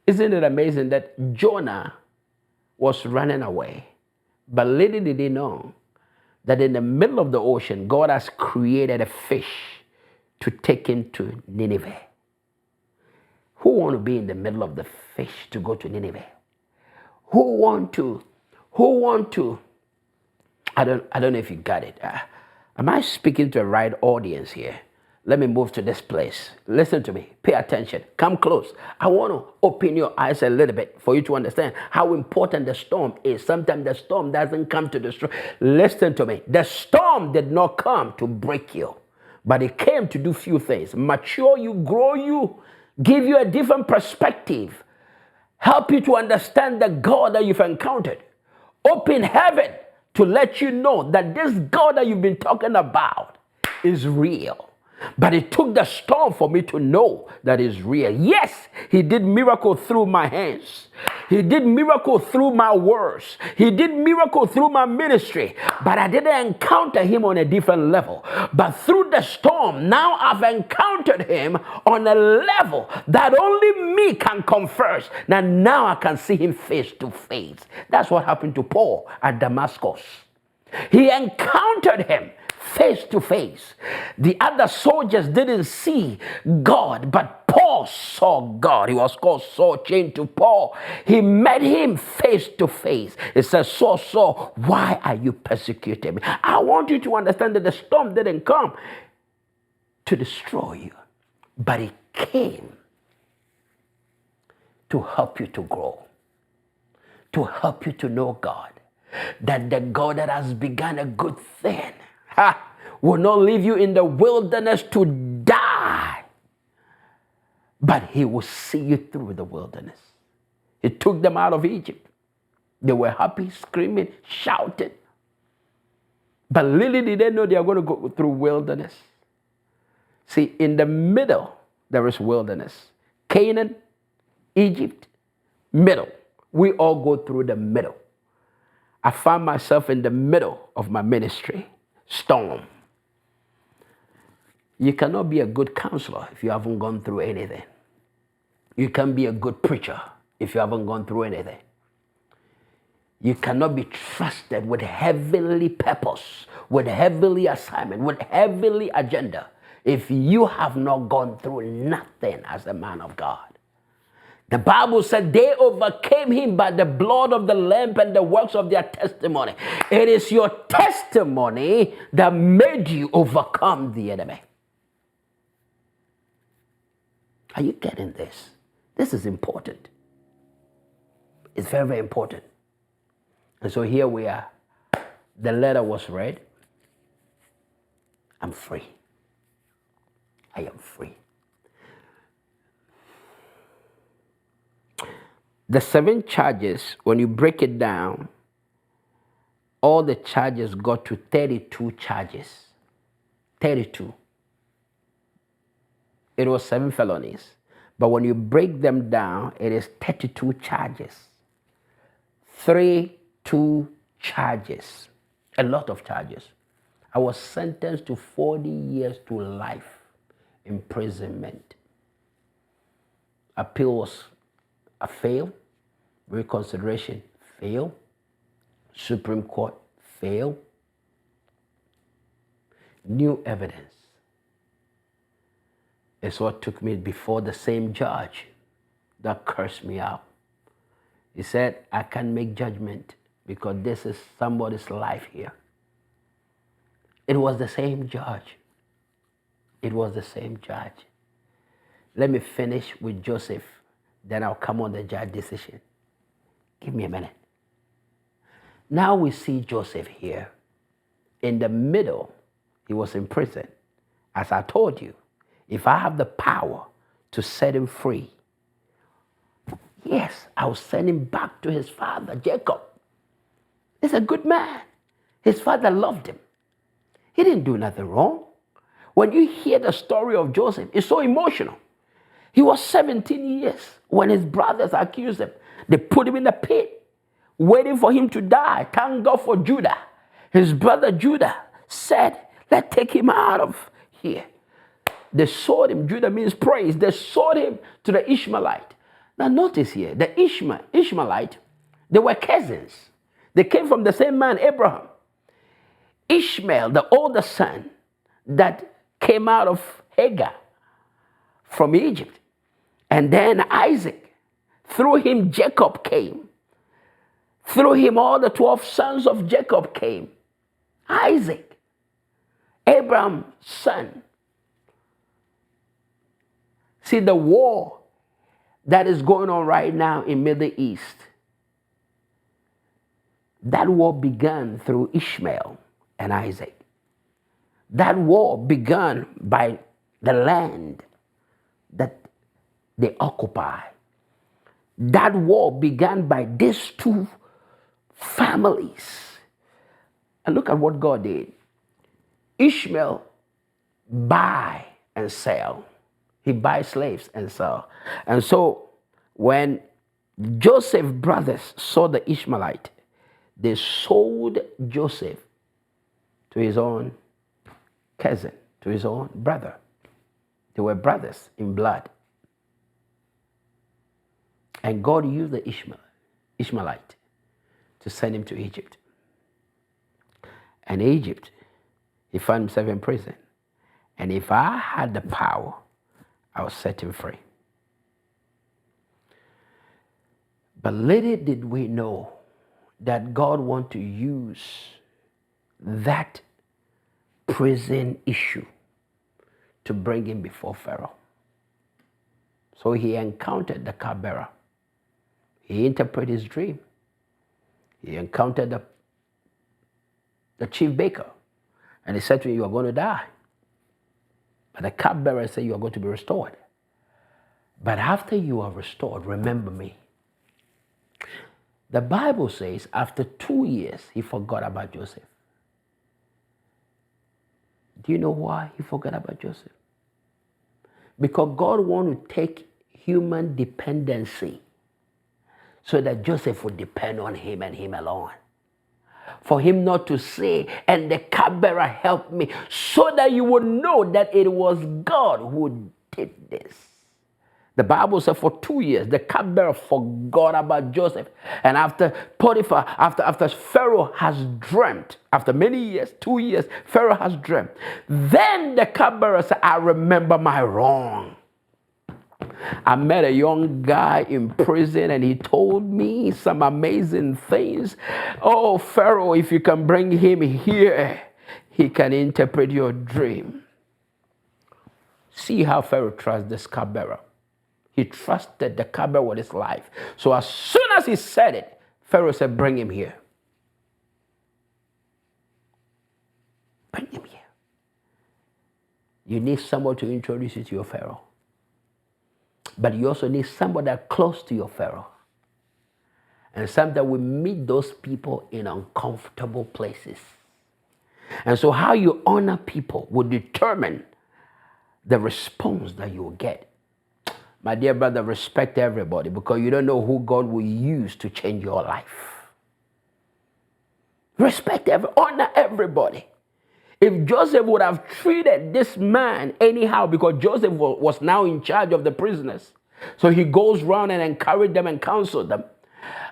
Isn't it amazing that Jonah was running away? But little did he know that in the middle of the ocean, God has created a fish to take him to Nineveh. Who want to be in the middle of the fish to go to Nineveh? Who want to, I don't know if you got it. Am I speaking to a right audience here? Let me move to this place. Listen to me. Pay attention. Come close. I want to open your eyes a little bit for you to understand how important the storm is. Sometimes the storm doesn't come to destroy. Listen to me. The storm did not come to break you, but it came to do few things. Mature you, grow you, give you a different perspective, help you to understand the God that you've encountered. Open heaven to let you know that this God that you've been talking about is real. But it took the storm for me to know that it's real. Yes, he did miracle through my hands. He did miracle through my words. He did miracle through my ministry. But I didn't encounter him on a different level. But through the storm, now I've encountered him on a level that only me can converse. Now I can see him face to face. That's what happened to Paul at Damascus. He encountered him face to face. The other soldiers didn't see God, but Paul saw God. He was called Saul, chained to Paul. He met him face to face. He said, Saul, why are you persecuting me? I want you to understand that the storm didn't come to destroy you, but it came to help you to grow, to help you to know God. That the God that has begun a good thing will not leave you in the wilderness to die, but he will see you through the wilderness. He took them out of Egypt. They were happy, screaming, shouting. But little did they know they are going to go through wilderness. See, in the middle, there is wilderness. Canaan, Egypt, middle. We all go through the middle. I found myself in the middle of my ministry. Storm. You cannot be a good counselor if you haven't gone through anything. You can't be a good preacher if you haven't gone through anything. You cannot be trusted with heavenly purpose, with heavenly assignment, with heavenly agenda if you have not gone through nothing as a man of God. The Bible said they overcame him by the blood of the Lamb and the works of their testimony. It is your testimony that made you overcome the enemy. Are you getting this? This is important. It's very, very important. And so here we are. The letter was read. I'm free. I am free. The 7 charges, when you break it down, all the charges got to 32 charges. 32. It was 7 felonies. But when you break them down, it is 32 charges. 2 charges. A lot of charges. I was sentenced to 40 years to life imprisonment. Appeal was a fail. Reconsideration, fail. Supreme Court, fail. New evidence is what took me before the same judge that cursed me out. He said, I can't make judgment because this is somebody's life here. It was the same judge. It was the same judge. Let me finish with Joseph, then I'll come on the judge decision. Give me a minute. Now we see Joseph here. In the middle, he was in prison. As I told you, if I have the power to set him free, yes, I'll send him back to his father, Jacob. He's a good man. His father loved him. He didn't do nothing wrong. When you hear the story of Joseph, it's so emotional. He was 17 years when his brothers accused him. They put him in the pit, waiting for him to die. Thank God for Judah. His brother Judah said, let's take him out of here. They sold him. Judah means praise. They sold him to the Ishmaelite. Now notice here, the Ishmaelite, they were cousins. They came from the same man, Abraham. Ishmael, the older son that came out of Hagar from Egypt. And then Isaac. Through him, Jacob came. Through him, all the 12 sons of Jacob came. Isaac, Abraham's son. See, the war that is going on right now in Middle East, that war began through Ishmael and Isaac. That war began by the land that they occupy. That war began by these 2 families. And look at what God did. Ishmael buy and sell. He buys slaves and sell. And so when Joseph's brothers saw the Ishmaelite, they sold Joseph to his own cousin, to his own brother. They were brothers in blood. And God used the Ishmaelite to send him to Egypt. And Egypt, he found himself in prison. And if I had the power, I would set him free. But little did we know that God wanted to use that prison issue to bring him before Pharaoh. So he encountered the cupbearer. He interpreted his dream. He encountered the chief baker. And he said to him, you are going to die. But the cupbearer said, you are going to be restored. But after you are restored, remember me. The Bible says after 2 years, he forgot about Joseph. Do you know why he forgot about Joseph? Because God wanted to take human dependency so that Joseph would depend on him and him alone. For him not to say, and the cupbearer helped me, so that you would know that it was God who did this. The Bible said for 2 years, the cupbearer forgot about Joseph. And after Potiphar, after Pharaoh has dreamt, after many years, 2 years, Pharaoh has dreamt. Then the cupbearer said, I remember my wrong. I met a young guy in prison and he told me some amazing things. Oh, Pharaoh, if you can bring him here, he can interpret your dream. See how Pharaoh trusts this cupbearer. He trusted the cupbearer with his life. So as soon as he said it, Pharaoh said, bring him here. Bring him here. You need someone to introduce you to your Pharaoh. But you also need somebody that's close to your Pharaoh. And sometimes we meet those people in uncomfortable places. And so how you honor people will determine the response that you will get. My dear brother, respect everybody because you don't know who God will use to change your life. Honor everybody. If Joseph would have treated this man anyhow, because Joseph was now in charge of the prisoners, so he goes around and encouraged them and counseled them.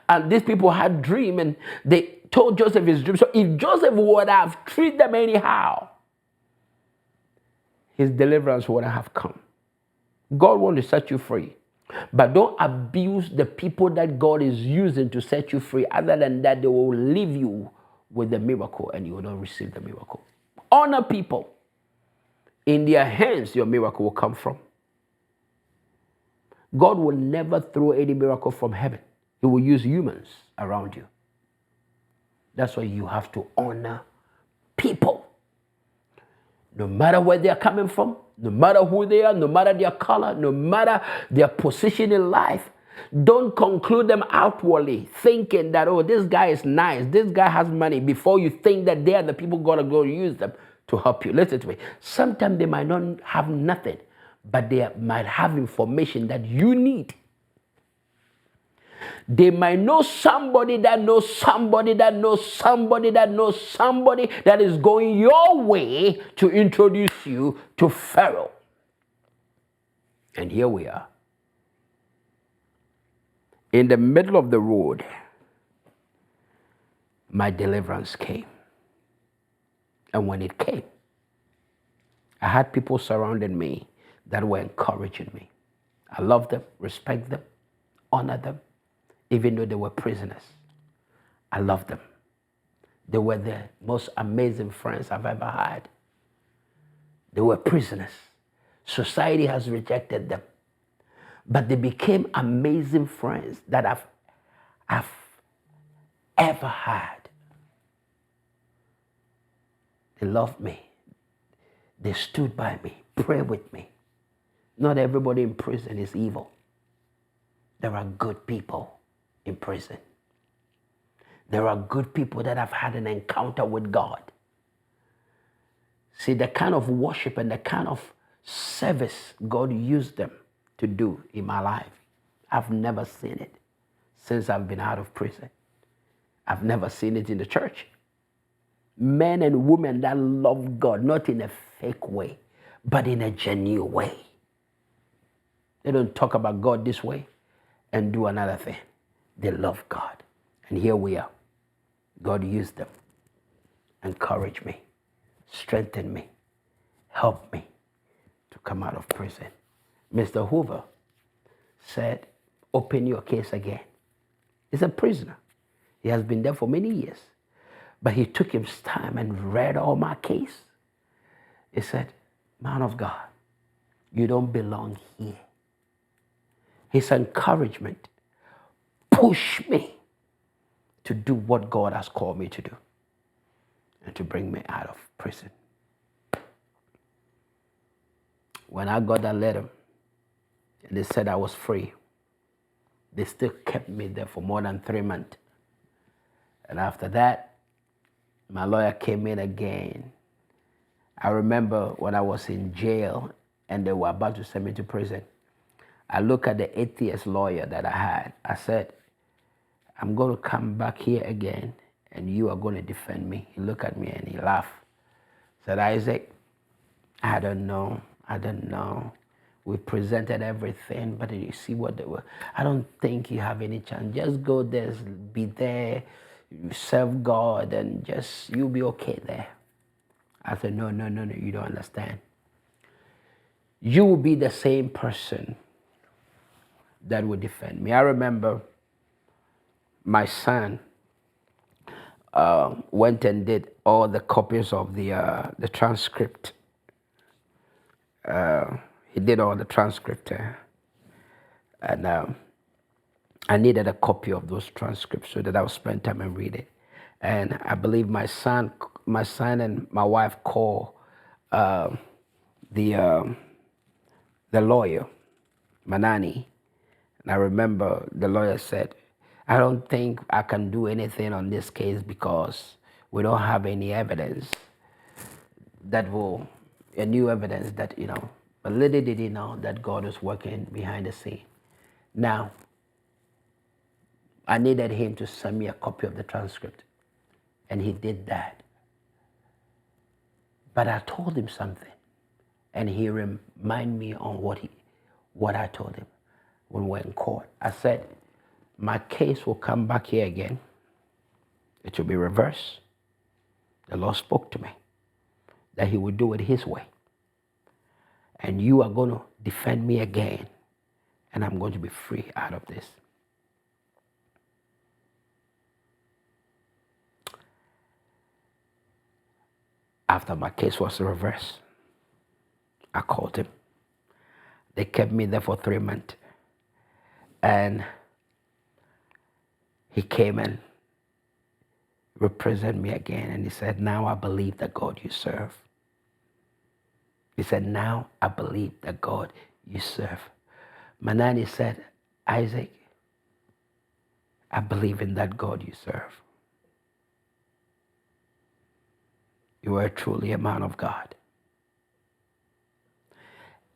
And these people had dream and they told Joseph his dream. So if Joseph would have treated them anyhow, his deliverance wouldn't have come. God wants to set you free. But don't abuse the people that God is using to set you free. Other than that, they will leave you with the miracle and you will not receive the miracle. Honor people. In their hands, your miracle will come from. God will never throw any miracle from heaven. He will use humans around you. That's why you have to honor people. No matter where they are coming from, no matter who they are, no matter their color, no matter their position in life, don't conclude them outwardly, thinking that, oh, this guy is nice, this guy has money, before you think that they are the people God is going to use them to help you. Listen to me. Sometimes they might not have nothing, but they might have information that you need. They might know somebody that knows somebody that knows somebody that knows somebody that is going your way to introduce you to Pharaoh. And here we are. In the middle of the road, my deliverance came. And when it came, I had people surrounding me that were encouraging me. I love them, respect them, honor them. Even though they were prisoners, I loved them. They were the most amazing friends I've ever had. They were prisoners. Society has rejected them. But they became amazing friends that I've ever had. They loved me. They stood by me, prayed with me. Not everybody in prison is evil. There are good people in prison. There are good people that have had an encounter with God. See, the kind of worship and the kind of service God used them to do in my life, I've never seen it since I've been out of prison. I've never seen it in the church. Men and women that love God, not in a fake way, but in a genuine way. They don't talk about God this way and do another thing. They love God. And here we are. God used them. Encourage me. Strengthen me. Help me to come out of prison. Mr. Hoover said, open your case again. He's a prisoner. He has been there for many years. But he took his time and read all my case. He said, man of God, you don't belong here. His encouragement push me to do what God has called me to do and to bring me out of prison. When I got that letter and they said I was free, they still kept me there for more than 3 months. And after that, my lawyer came in again. I remember when I was in jail and they were about to send me to prison, I looked at the atheist lawyer that I had. I said, I'm going to come back here again and you are going to defend me. He looked at me and he laughed. Said, Isaac, I don't know We presented everything, but you see what they were. I don't think you have any chance. Just go there, be there, serve God, and just you'll be okay there. I said, no, no, no, no, you don't understand. You will be the same person that will defend me. I remember my son went and did all the copies of the transcript. He did all the transcript, and I needed a copy of those transcripts so that I would spend time and read it. And I believe my son and my wife called the the lawyer, Manani. And I remember the lawyer said, I don't think I can do anything on this case because we don't have any evidence that will, a new evidence that, but little did he know that God was working behind the scene. Now, I needed him to send me a copy of the transcript, and he did that. But I told him something, and he reminded me on what I told him when we were in court. I said, my case will come back here again. It will be reversed. The Lord spoke to me that he would do it his way. And you are going to defend me again, and I'm going to be free out of this. After my case was reversed, I called him. They kept me there for 3 months. And he came and represented me again. And he said, now I believe the God you serve. He said, now I believe the God you serve. Manani said, Isaac, I believe in that God you serve. You are truly a man of God.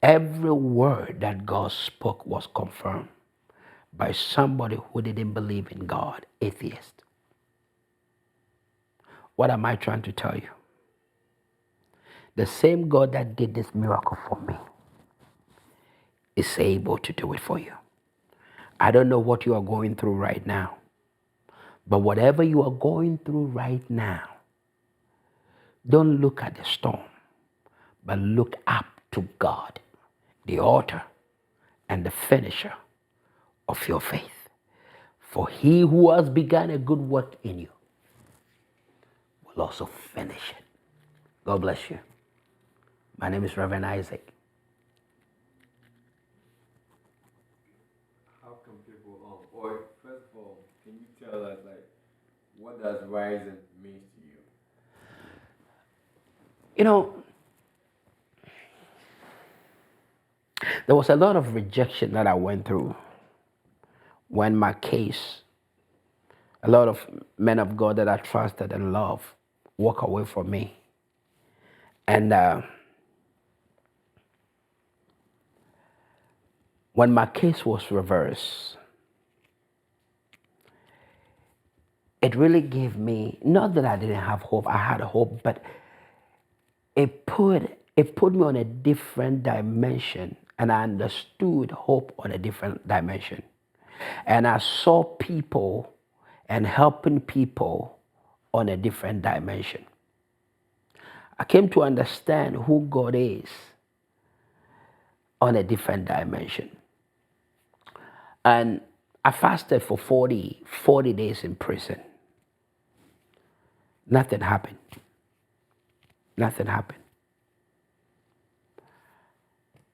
Every word that God spoke was confirmed by somebody who didn't believe in God, atheist. What am I trying to tell you? The same God that did this miracle for me is able to do it for you. I don't know what you are going through right now, but whatever you are going through right now, don't look at the storm, but look up to God, the author and the finisher of your faith. For he who has begun a good work in you will also finish it. God bless you. My name is Reverend Isaac. How can people, or first of all, can you tell us, what does rising mean to you? There was a lot of rejection that I went through when my case, a lot of men of God that I trusted and loved walk away from me. And when my case was reversed, it really gave me, not that I didn't have hope, I had hope, but it put me on a different dimension, and I understood hope on a different dimension. And I saw people and helping people on a different dimension. I came to understand who God is on a different dimension. And I fasted for 40 days in prison. Nothing happened. Nothing happened.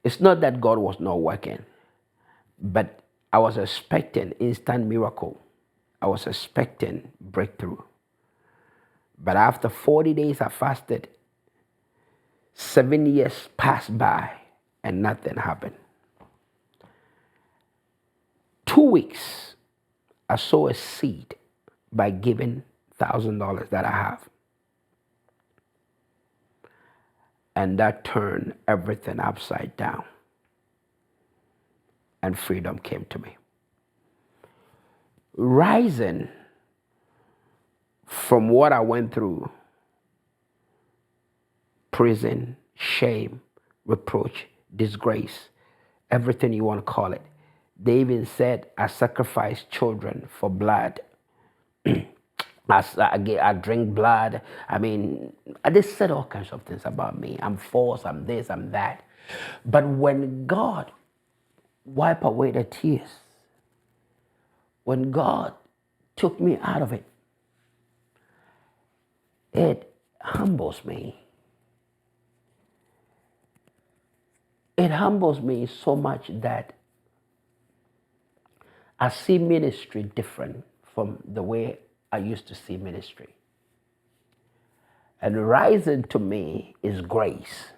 It's not that God was not working, but I was expecting instant miracle. I was expecting breakthrough. But after 40 days I fasted, 7 years passed by and nothing happened. 2 weeks, I sowed a seed by giving $1,000 that I have. And that turned everything upside down. And freedom came to me. Rising from what I went through, prison, shame, reproach, disgrace, everything you want to call it. They even said, I sacrifice children for blood. I drink blood. I mean, they said all kinds of things about me. I'm false, I'm this, I'm that. But when God wiped away the tears, when God took me out of it, it humbles me. It humbles me so much that I see ministry different from the way I used to see ministry. And rising to me is grace.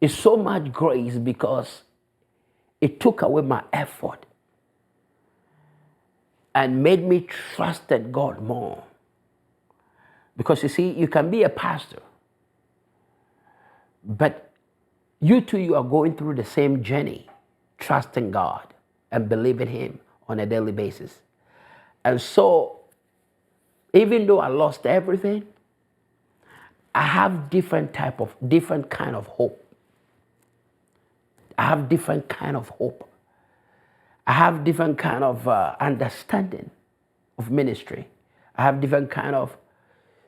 It's so much grace because it took away my effort and made me trust in God more. Because you see, you can be a pastor, but you too, you are going through the same journey, trusting God and believing Him on a daily basis. And so, even though I lost everything, I have different kind of hope. I have different kind of hope. I have different kind of understanding of ministry. I have different kind of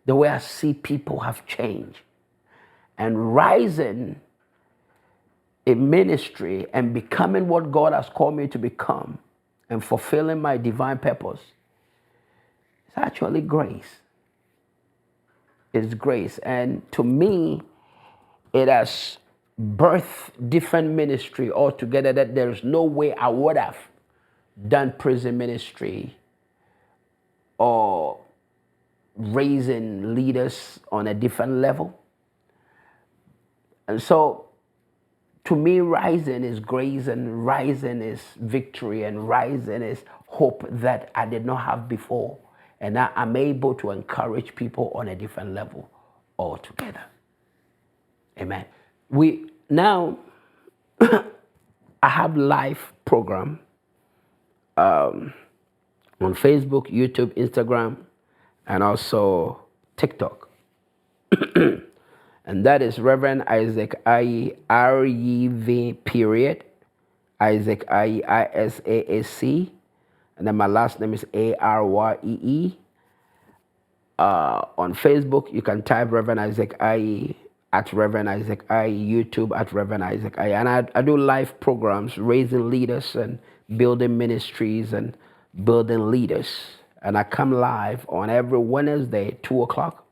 the way I see people have changed. And rising in ministry and becoming what God has called me to become and fulfilling my divine purpose, it's actually grace. It's grace. And to me, it has birthed different ministry altogether that there's no way I would have done prison ministry or raising leaders on a different level. And so, to me, rising is grace, and rising is victory, and rising is hope that I did not have before. And now I'm able to encourage people on a different level altogether. Amen. We now, I have live program on Facebook, YouTube, Instagram, and also TikTok. And that is Reverend Isaac IE period. Isaac ISAAC. And then my last name is ARYEE. On Facebook, you can type Reverend Isaac IE at Reverend Isaac IE, YouTube at Reverend Isaac IE. And I do live programs, raising leaders and building ministries and building leaders. And I come live on every Wednesday, 2 o'clock,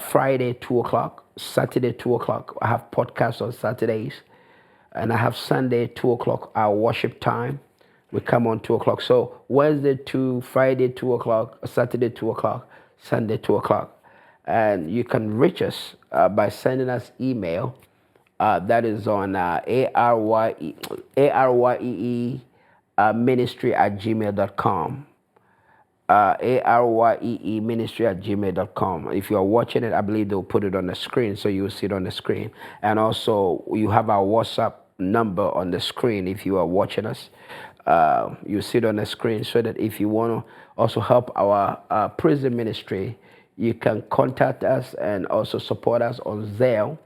Friday, 2 o'clock, Saturday, 2 o'clock. I have podcasts on Saturdays. And I have Sunday, 2 o'clock, our worship time. We come on 2 o'clock. So Wednesday 2, Friday 2 o'clock, Saturday 2 o'clock, Sunday 2 o'clock. And you can reach us by sending us email. That is on ARYEE ministry at gmail.com. ARYEE ministry at gmail.com. If you are watching it, I believe they'll put it on the screen, so you'll see it on the screen. And also, you have our WhatsApp number on the screen if you are watching us. You see it on the screen, so that if you want to also help our prison ministry, you can contact us and also support us on Zelle.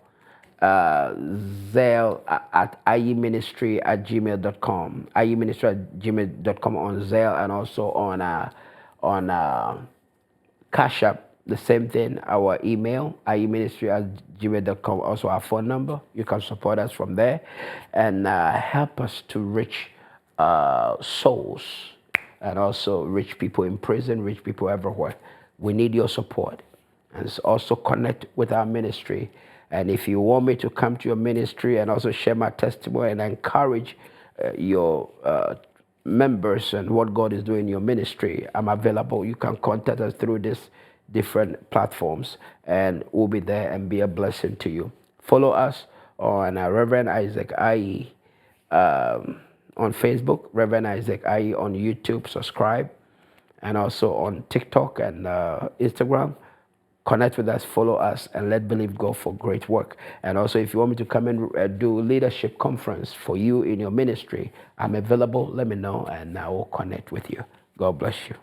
Zelle at ieministry at gmail.com. ieministry at gmail.com on Zelle, and also on Cash App, the same thing. Our email, ieministry at gmail.com, also our phone number. You can support us from there and help us to reach souls, and also reach people in prison, reach people everywhere. We need your support. And also connect with our ministry. And if you want me to come to your ministry and also share my testimony and encourage your members and what God is doing in your ministry, I'm available. You can contact us through these different platforms, and we'll be there and be a blessing to you. Follow us on Reverend Isaac IE on Facebook, Reverend Isaac IE on YouTube, subscribe, and also on TikTok and Instagram. Connect with us, follow us, and let believe God for great work. And also, if you want me to come and do leadership conference for you in your ministry, I'm available. Let me know, and I will connect with you. God bless you.